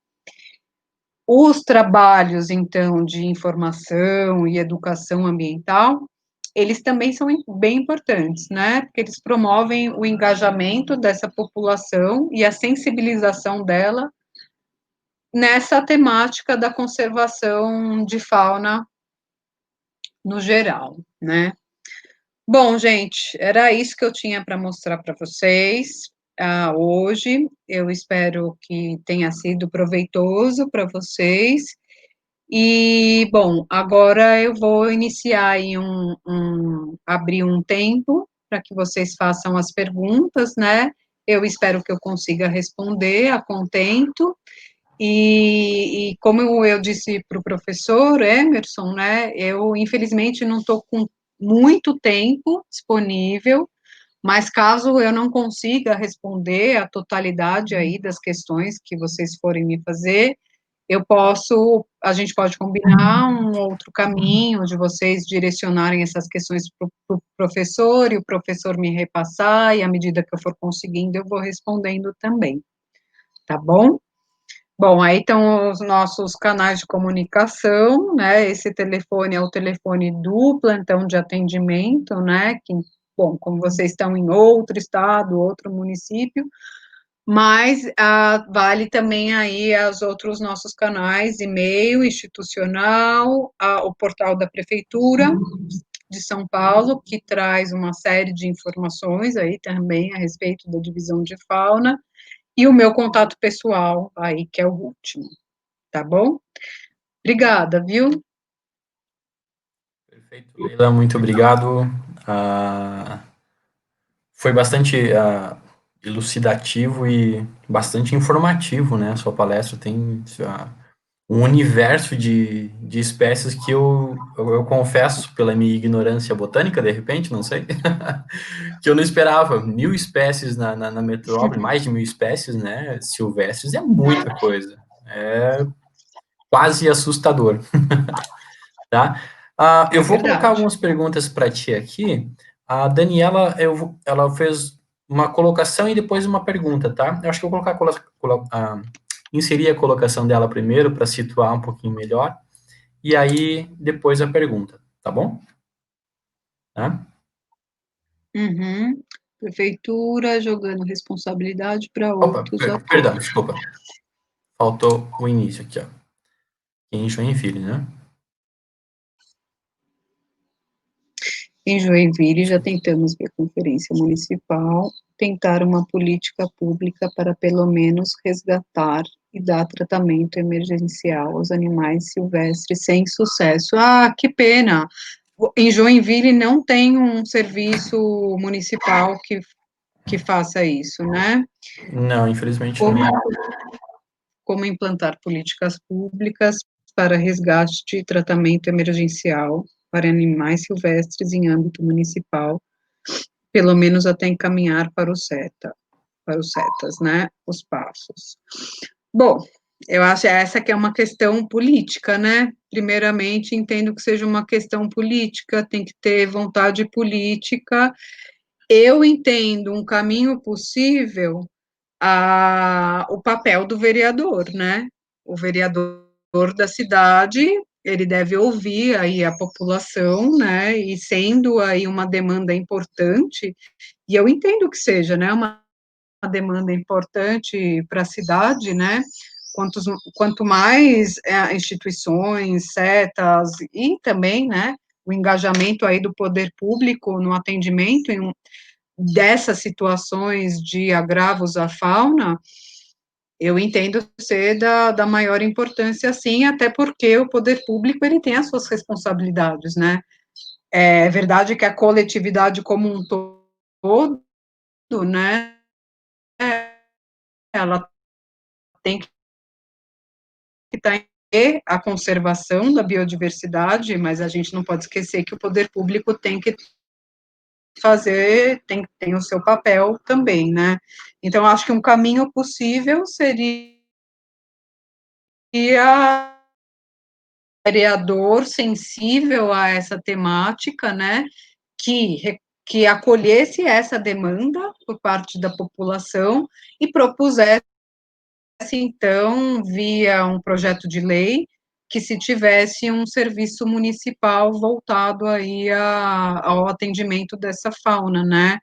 Os trabalhos, então, de informação e educação ambiental, eles também são bem importantes, né? Porque eles promovem o engajamento dessa população e a sensibilização dela nessa temática da conservação de fauna no geral, né? Bom, gente, era isso que eu tinha para mostrar para vocês hoje. Eu espero que tenha sido proveitoso para vocês. E, bom, agora eu vou iniciar aí abrir um tempo para que vocês façam as perguntas, né? Eu espero que eu consiga responder a contento. E como eu disse para o professor Emerson, né, eu infelizmente não estou com muito tempo disponível, mas caso eu não consiga responder a totalidade aí das questões que vocês forem me fazer, a gente pode combinar um outro caminho de vocês direcionarem essas questões para o professor e o professor me repassar, e à medida que eu for conseguindo, eu vou respondendo também, tá bom? Bom, aí estão os nossos canais de comunicação, né? Esse telefone é o telefone do plantão de atendimento, né? Que, bom, como vocês estão em outro estado, outro município, mas vale também aí os outros nossos canais, e-mail institucional, o portal da Prefeitura de São Paulo, que traz uma série de informações aí também a respeito da divisão de fauna, e o meu contato pessoal aí, que é o último, tá bom? Obrigada, viu? Perfeito, Leila, muito obrigado. Foi bastante elucidativo e bastante informativo, né? A sua palestra tem um universo de espécies que eu confesso, pela minha ignorância botânica, de repente, não sei, que eu não esperava. 1.000 espécies na metrópole, mais de 1.000 espécies, né? Silvestres é muita coisa. É quase assustador, tá? Eu É vou colocar verdade. algumas perguntas para ti aqui. A Daniela, ela fez uma colocação e depois uma pergunta, tá? Eu acho que eu vou inserir a colocação dela primeiro para situar um pouquinho melhor e aí depois a pergunta, tá bom? Tá? Uhum. Prefeitura jogando responsabilidade para Opa, outros perdão, atores. desculpa. Faltou o início aqui, ó. Em Joinville, né? Em Joinville, já tentamos ver conferência municipal, tentar uma política pública para, pelo menos, resgatar e dar tratamento emergencial aos animais silvestres sem sucesso. Ah, que pena! Em Joinville não tem um serviço municipal que faça isso, né? Não, infelizmente Como, não. como implantar políticas públicas para resgate e tratamento emergencial para animais silvestres em âmbito municipal, pelo menos até encaminhar para os CETAS, né, os passos. Bom, eu acho essa que é uma questão política, né? Primeiramente, entendo que seja uma questão política, tem que ter vontade política. Eu entendo um caminho possível o papel do vereador, né? O vereador da cidade ele deve ouvir aí a população, né, e sendo aí uma demanda importante, e eu entendo que seja, né, uma demanda importante para a cidade, né, quanto mais instituições, setas, e também, né, o engajamento aí do poder público no atendimento dessas situações de agravos à fauna, eu entendo ser da maior importância, sim, até porque o poder público, ele tem as suas responsabilidades, né? É verdade que a coletividade como um todo, né, ela tem que estar em a conservação da biodiversidade, mas a gente não pode esquecer que o poder público tem que fazer, tem o seu papel também, né? Então, acho que um caminho possível seria vereador sensível a essa temática, né, que acolhesse essa demanda por parte da população e propusesse, então, via um projeto de lei, que se tivesse um serviço municipal voltado aí ao atendimento dessa fauna, né,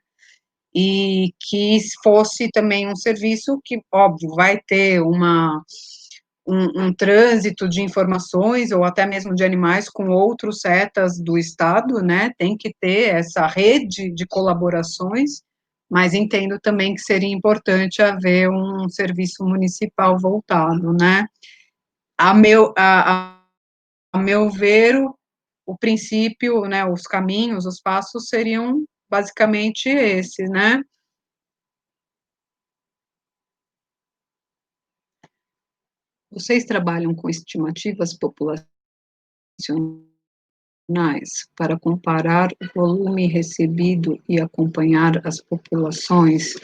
e que fosse também um serviço que, óbvio, vai ter um trânsito de informações, ou até mesmo de animais, com outros setas do Estado, né, tem que ter essa rede de colaborações, mas entendo também que seria importante haver um serviço municipal voltado, né. A meu ver, o princípio, né, os caminhos, os passos seriam basicamente esses, né. Vocês trabalham com estimativas populacionais para comparar o volume recebido e acompanhar as populações?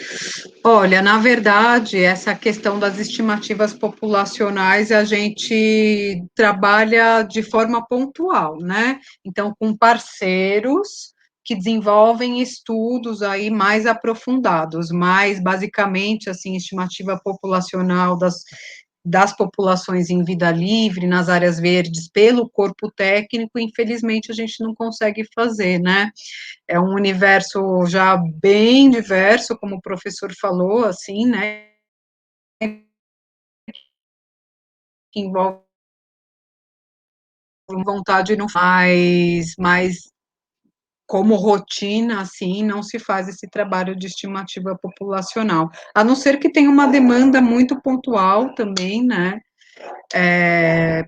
Olha, na verdade, essa questão das estimativas populacionais, a gente trabalha de forma pontual, né? Então, com parceiros que desenvolvem estudos aí mais aprofundados, mas basicamente, assim, estimativa populacional das populações em vida livre, nas áreas verdes, pelo corpo técnico, infelizmente a gente não consegue fazer, né? É um universo já bem diverso, como o professor falou, assim, né? Que envolve vontade não faz, mas como rotina, assim, não se faz esse trabalho de estimativa populacional, a não ser que tenha uma demanda muito pontual também, né?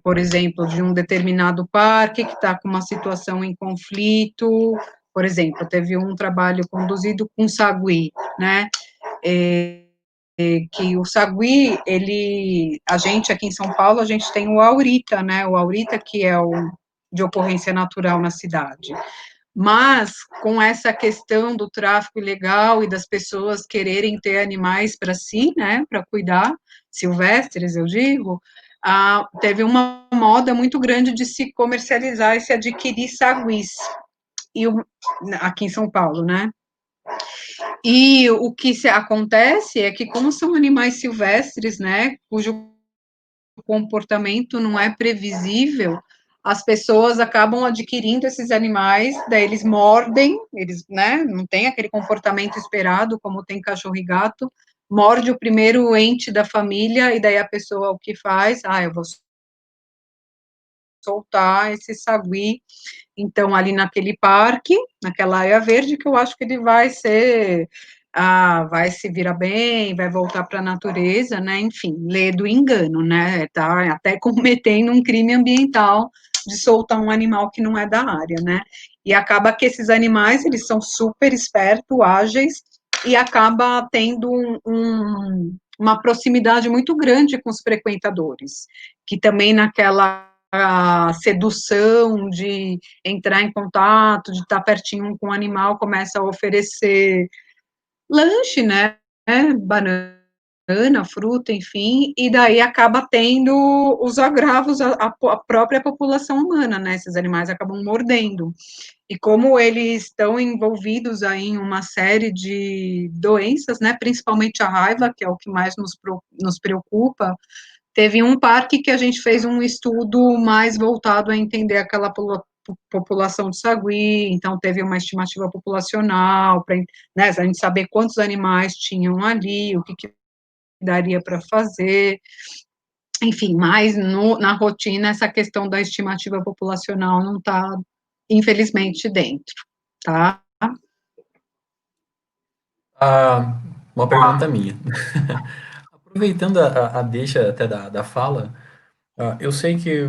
Por exemplo, de um determinado parque que está com uma situação em conflito, por exemplo, teve um trabalho conduzido com sagui, né, que o sagui, a gente aqui em São Paulo, a gente tem o aurita, né, o aurita que é o de ocorrência natural na cidade, mas com essa questão do tráfico ilegal e das pessoas quererem ter animais para si, né, para cuidar, silvestres, eu digo, teve uma moda muito grande de se comercializar e se adquirir saguis, e aqui em São Paulo, né? E o que acontece é que, como são animais silvestres, né, cujo comportamento não é previsível, as pessoas acabam adquirindo esses animais, daí eles mordem, eles, né, não tem aquele comportamento esperado, como tem cachorro e gato, morde o primeiro ente da família, e daí a pessoa o que faz? Eu vou soltar esse sagui, então, ali naquele parque, naquela área verde, que eu acho que ele vai se virar bem, vai voltar para a natureza, né, enfim, lê do engano, né, tá até cometendo um crime ambiental de soltar um animal que não é da área, né, e acaba que esses animais, eles são super espertos, ágeis, e acaba tendo uma proximidade muito grande com os frequentadores, que também naquela sedução de entrar em contato, de estar pertinho um com o animal, começa a oferecer lanche, né, banana, fruta, enfim, e daí acaba tendo os agravos à própria população humana, né, esses animais acabam mordendo. E como eles estão envolvidos aí em uma série de doenças, né, principalmente a raiva, que é o que mais nos preocupa, Teve um parque que a gente fez um estudo mais voltado a entender aquela população de sagui, então teve uma estimativa populacional, para, né, a gente saber quantos animais tinham ali, o que, que daria para fazer, enfim, mas na rotina essa questão da estimativa populacional não está, infelizmente, dentro, tá? Uma pergunta minha. Aproveitando a deixa até da fala, eu sei que,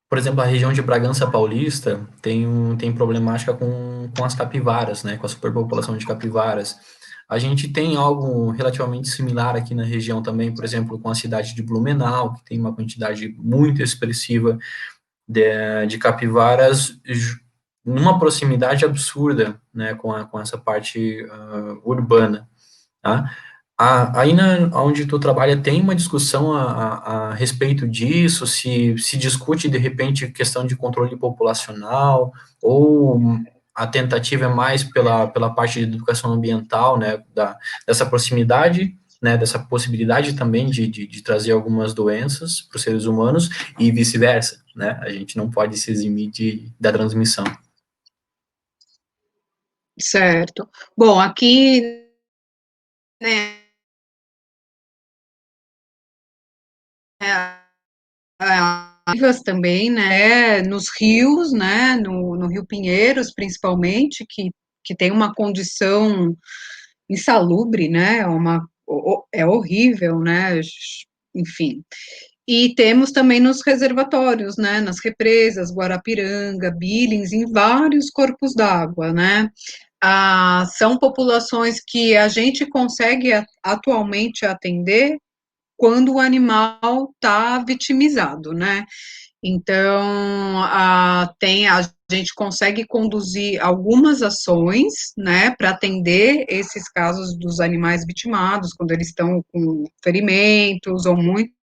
por exemplo, a região de Bragança Paulista tem problemática com as capivaras, né, com a superpopulação de capivaras. A gente tem algo relativamente similar aqui na região também, por exemplo, com a cidade de Blumenau, que tem uma quantidade muito expressiva de capivaras numa proximidade absurda, né, com essa parte urbana, tá? Aí onde tu trabalha tem uma discussão a respeito disso, se discute de repente questão de controle populacional, ou a tentativa é mais pela parte de educação ambiental, né, dessa proximidade, né, dessa possibilidade também de trazer algumas doenças para os seres humanos e vice-versa, né, a gente não pode se eximir da transmissão. Certo. Bom, aqui, né, também, né, nos rios, né, no Rio Pinheiros, principalmente, que tem uma condição insalubre, né, é horrível, né, enfim. E temos também nos reservatórios, né, nas represas, Guarapiranga, Billings, em vários corpos d'água, né. São populações que a gente consegue atualmente atender quando o animal está vitimizado, né? Então, a gente consegue conduzir algumas ações, né, para atender esses casos dos animais vitimados, quando eles estão com ferimentos ou muito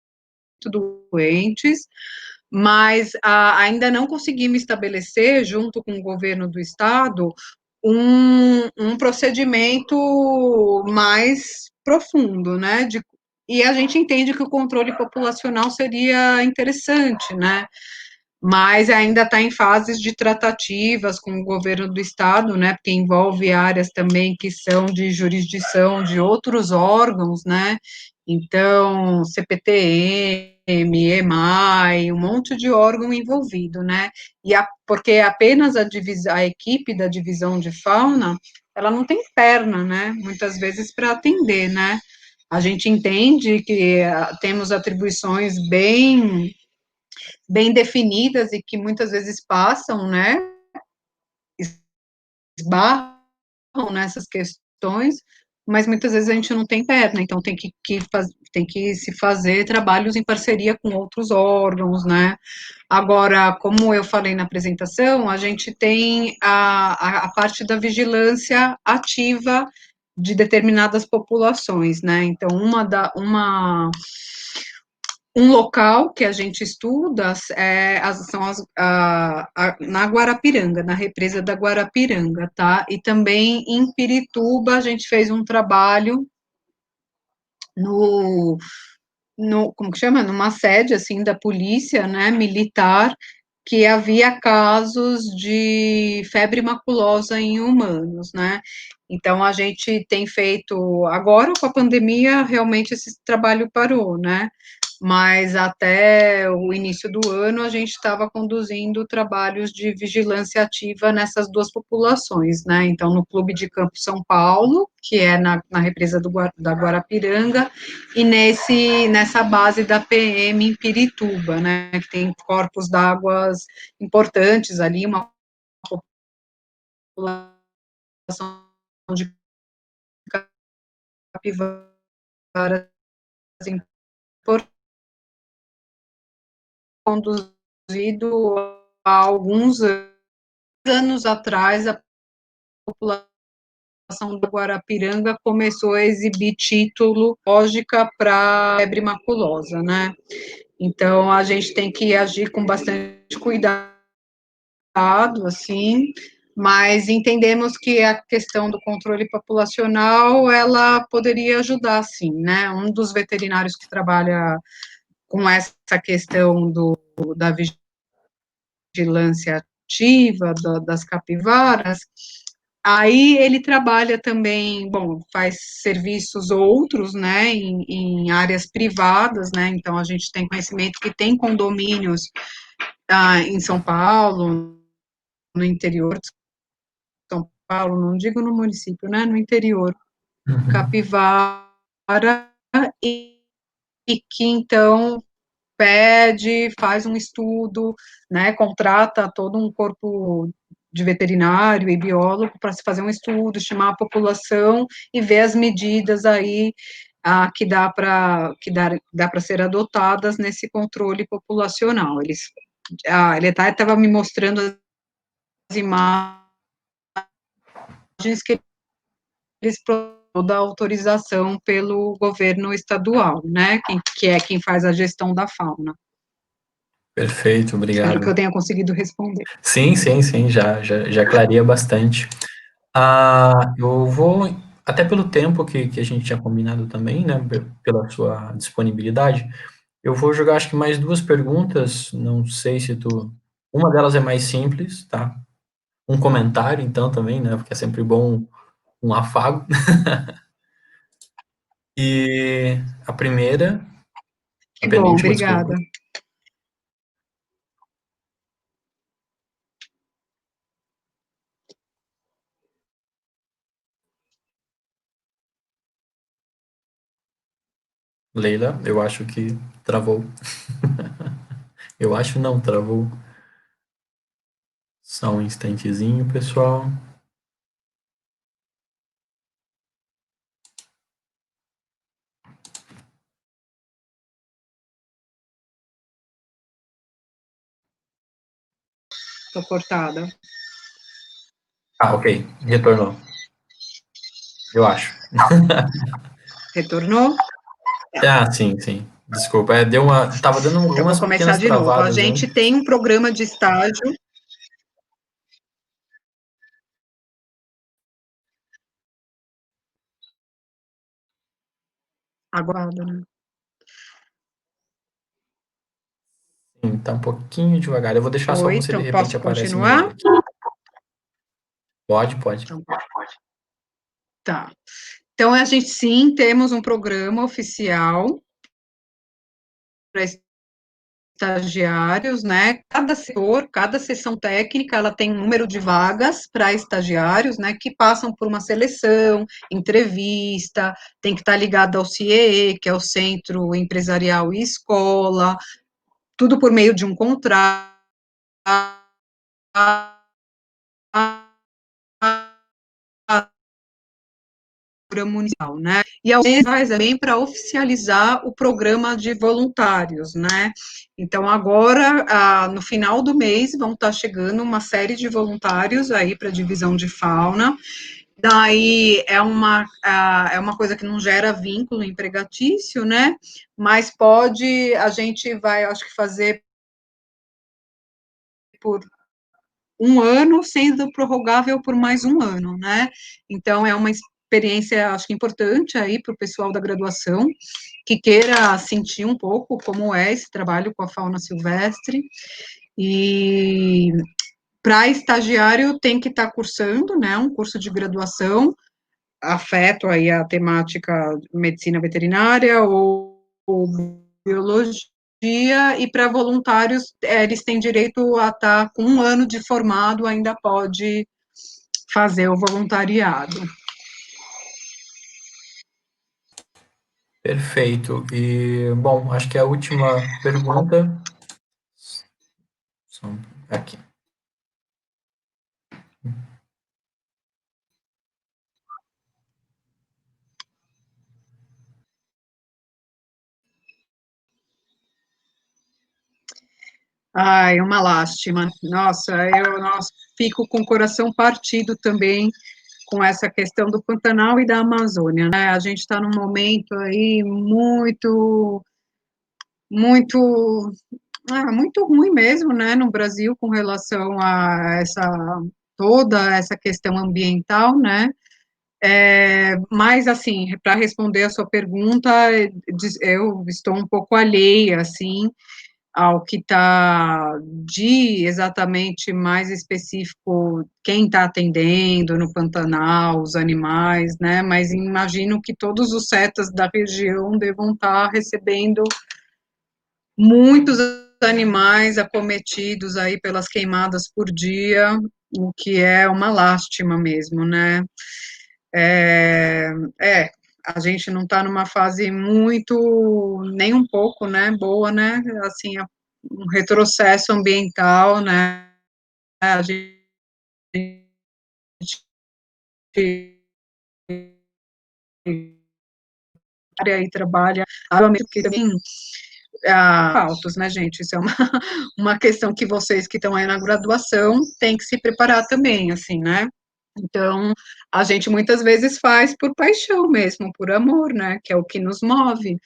doentes, mas ainda não conseguimos estabelecer, junto com o governo do estado, um procedimento mais profundo, né, e a gente entende que o controle populacional seria interessante, né, mas ainda está em fases de tratativas com o governo do estado, né, porque envolve áreas também que são de jurisdição de outros órgãos, né, então, CPTM, EMAI, um monte de órgão envolvido, né, porque apenas a equipe da divisão de fauna, ela não tem perna, né, muitas vezes para atender, né, a gente entende que temos atribuições bem definidas e que muitas vezes passam, né, esbarram nessas questões, mas muitas vezes a gente não tem perna, então tem que se fazer trabalhos em parceria com outros órgãos, né. Agora, como eu falei na apresentação, a gente tem a parte da vigilância ativa de determinadas populações, né, então um local que a gente estuda são na Guarapiranga, na represa da Guarapiranga, tá? E também em Pirituba a gente fez um trabalho no, como que chama? Numa sede, assim, da polícia, né, militar, que havia casos de febre maculosa em humanos, né? Então, a gente tem feito, agora com a pandemia, realmente esse trabalho parou, né? Mas até o início do ano a gente estava conduzindo trabalhos de vigilância ativa nessas duas populações, né? Então, no Clube de Campo São Paulo, que é na represa da Guarapiranga, e nessa base da PM em Pirituba, né? Que tem corpos d'água importantes ali, uma população de capivaras importante, conduzido há alguns anos atrás, a população do Guarapiranga começou a exibir título lógica para febre maculosa, né? Então, a gente tem que agir com bastante cuidado, assim, mas entendemos que a questão do controle populacional, ela poderia ajudar, sim, né? Um dos veterinários que trabalha com essa questão da vigilância ativa das capivaras, aí ele trabalha também, bom, faz serviços outros, né, em áreas privadas, né, então a gente tem conhecimento que tem condomínios em São Paulo, no interior de São Paulo, não digo no município, né, no interior, Uhum. capivara, e, e que então pede, faz um estudo, né, contrata todo um corpo de veterinário e biólogo para se fazer um estudo, chamar a população e ver as medidas aí que dá para ser adotadas nesse controle populacional. Ele até estava me mostrando as imagens que eles da autorização pelo governo estadual, né, que é quem faz a gestão da fauna. Perfeito, Espero que eu obrigado. tenha conseguido responder. Sim, sim, sim, já clareia bastante. Eu vou, até pelo tempo que a gente tinha combinado também, né, pela sua disponibilidade, eu vou jogar acho que mais duas perguntas, não sei se tu. Uma delas é mais simples, tá? Um comentário, então, também, né, porque é sempre bom um afago. E a primeira, a Que bom, penúltima, obrigada. desculpa. Leila, eu acho que travou. Eu acho não, travou. Só um instantezinho, pessoal. Estou cortada. Ok, retornou. Eu acho. Retornou? Sim, sim. Desculpa, tava dando Então, vou algumas começar pequenas de novo. A travadas gente antes. tem um programa de estágio. Aguarda, né? Sim, tá um pouquinho devagar. Eu vou deixar só Oi, você, de então repente posso aparece melhor continuar? aqui. Pode, pode. Então, tá. Então, a gente sim temos um programa oficial para estagiários, né? Cada setor, cada seção técnica, ela tem um número de vagas para estagiários, né? Que passam por uma seleção, entrevista, tem que estar ligado ao CIEE, que é o Centro Empresarial e Escola, tudo por meio de um contrato municipal, né? E a faz também para oficializar o programa de voluntários, né? Então, agora, no final do mês, vão estar chegando uma série de voluntários aí para a divisão de fauna. Daí é uma coisa que não gera vínculo empregatício, né? Mas a gente vai, acho que fazer por um ano, sendo prorrogável por mais um ano, né? Então, é uma experiência, acho que importante aí para o pessoal da graduação, que queira sentir um pouco como é esse trabalho com a fauna silvestre, e para estagiário tem que estar cursando, né, um curso de graduação, afeto aí a temática medicina veterinária ou biologia, e para voluntários, eles têm direito a estar com um ano de formado, ainda pode fazer o voluntariado. Perfeito. E, bom, acho que a última pergunta. Aqui. Ai, uma lástima. Nossa, fico com o coração partido também com essa questão do Pantanal e da Amazônia, né? A gente está num momento aí muito ruim mesmo, né, no Brasil, com relação a essa toda essa questão ambiental, né? Mas, assim, para responder a sua pergunta, eu estou um pouco alheia, assim, ao que está de exatamente mais específico quem está atendendo no Pantanal, os animais, né? Mas imagino que todos os CETAs da região devam estar recebendo muitos animais acometidos aí pelas queimadas por dia, o que é uma lástima mesmo, né? É, é a gente não está numa fase muito, nem um pouco, né, boa, né, assim, um retrocesso ambiental, né, a gente aí trabalha, porque também altos, né, gente? Isso é uma questão que vocês que estão aí na graduação têm que se preparar também, assim, né? Então, a gente muitas vezes faz por paixão mesmo, por amor, né? Que é o que nos move.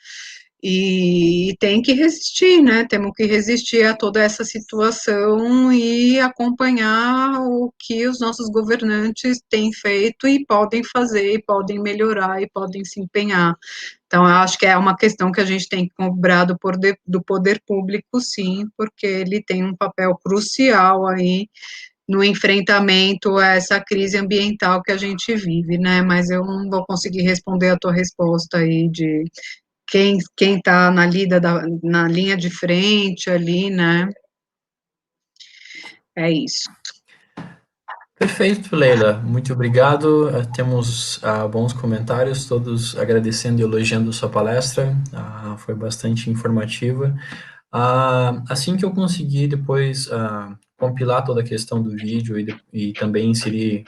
E tem que resistir, né? Temos que resistir a toda essa situação e acompanhar o que os nossos governantes têm feito e podem fazer, e podem melhorar, e podem se empenhar. Então, eu acho que é uma questão que a gente tem que cobrar do poder público, sim, porque ele tem um papel crucial aí no enfrentamento a essa crise ambiental que a gente vive, né? Mas eu não vou conseguir responder a tua resposta aí de quem está na linha de frente ali, né? É isso. Perfeito, Leila. Muito obrigado. Temos bons comentários, todos agradecendo e elogiando sua palestra. Foi bastante informativa. Assim que eu conseguir depois compilar toda a questão do vídeo e também inserir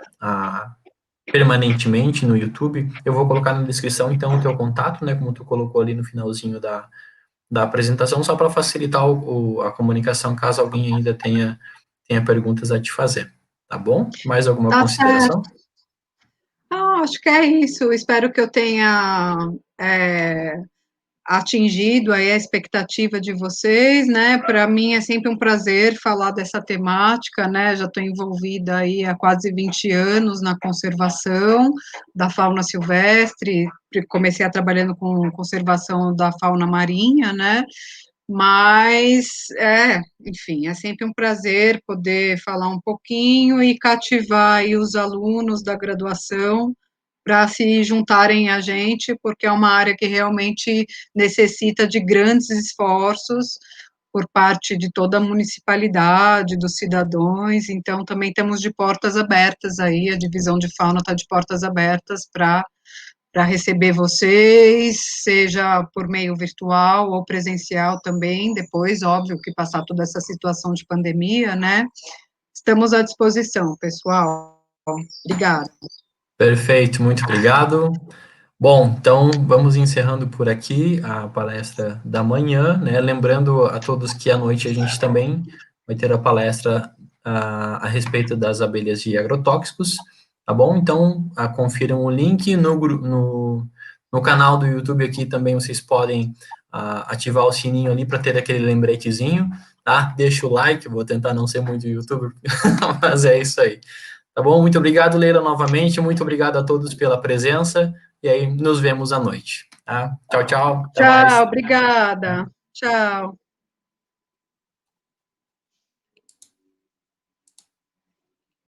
permanentemente no YouTube, eu vou colocar na descrição então o teu contato, né, como tu colocou ali no finalzinho da apresentação, só para facilitar a comunicação, caso alguém ainda tenha perguntas a te fazer. Tá bom? Mais alguma Tá consideração? certo. Acho que é isso. Espero que eu tenha é, atingido aí a expectativa de vocês, né? Para mim é sempre um prazer falar dessa temática, né? Já estou envolvida aí há quase 20 anos na conservação da fauna silvestre, comecei a trabalhando com conservação da fauna marinha, né? Mas, enfim, é sempre um prazer poder falar um pouquinho e cativar aí os alunos da graduação para se juntarem a gente, porque é uma área que realmente necessita de grandes esforços por parte de toda a municipalidade, dos cidadãos, então também estamos de portas abertas aí, a divisão de fauna está de portas abertas para receber vocês, seja por meio virtual ou presencial também, depois, óbvio, que passar toda essa situação de pandemia, né? Estamos à disposição, pessoal. Obrigada. Perfeito, muito obrigado. Bom, então vamos encerrando por aqui a palestra da manhã, né? Lembrando a todos que à noite a gente também vai ter a palestra a respeito das abelhas e agrotóxicos, tá bom? Então, confiram o link no canal do YouTube aqui também vocês podem ativar o sininho ali para ter aquele lembretezinho, tá? Deixa o like, vou tentar não ser muito youtuber, mas é isso aí. Tá bom? Muito obrigado, Leila, novamente. Muito obrigado a todos pela presença. E aí, nos vemos à noite. Tá? Tchau, tchau. Até Tchau, mais. obrigada. Tchau.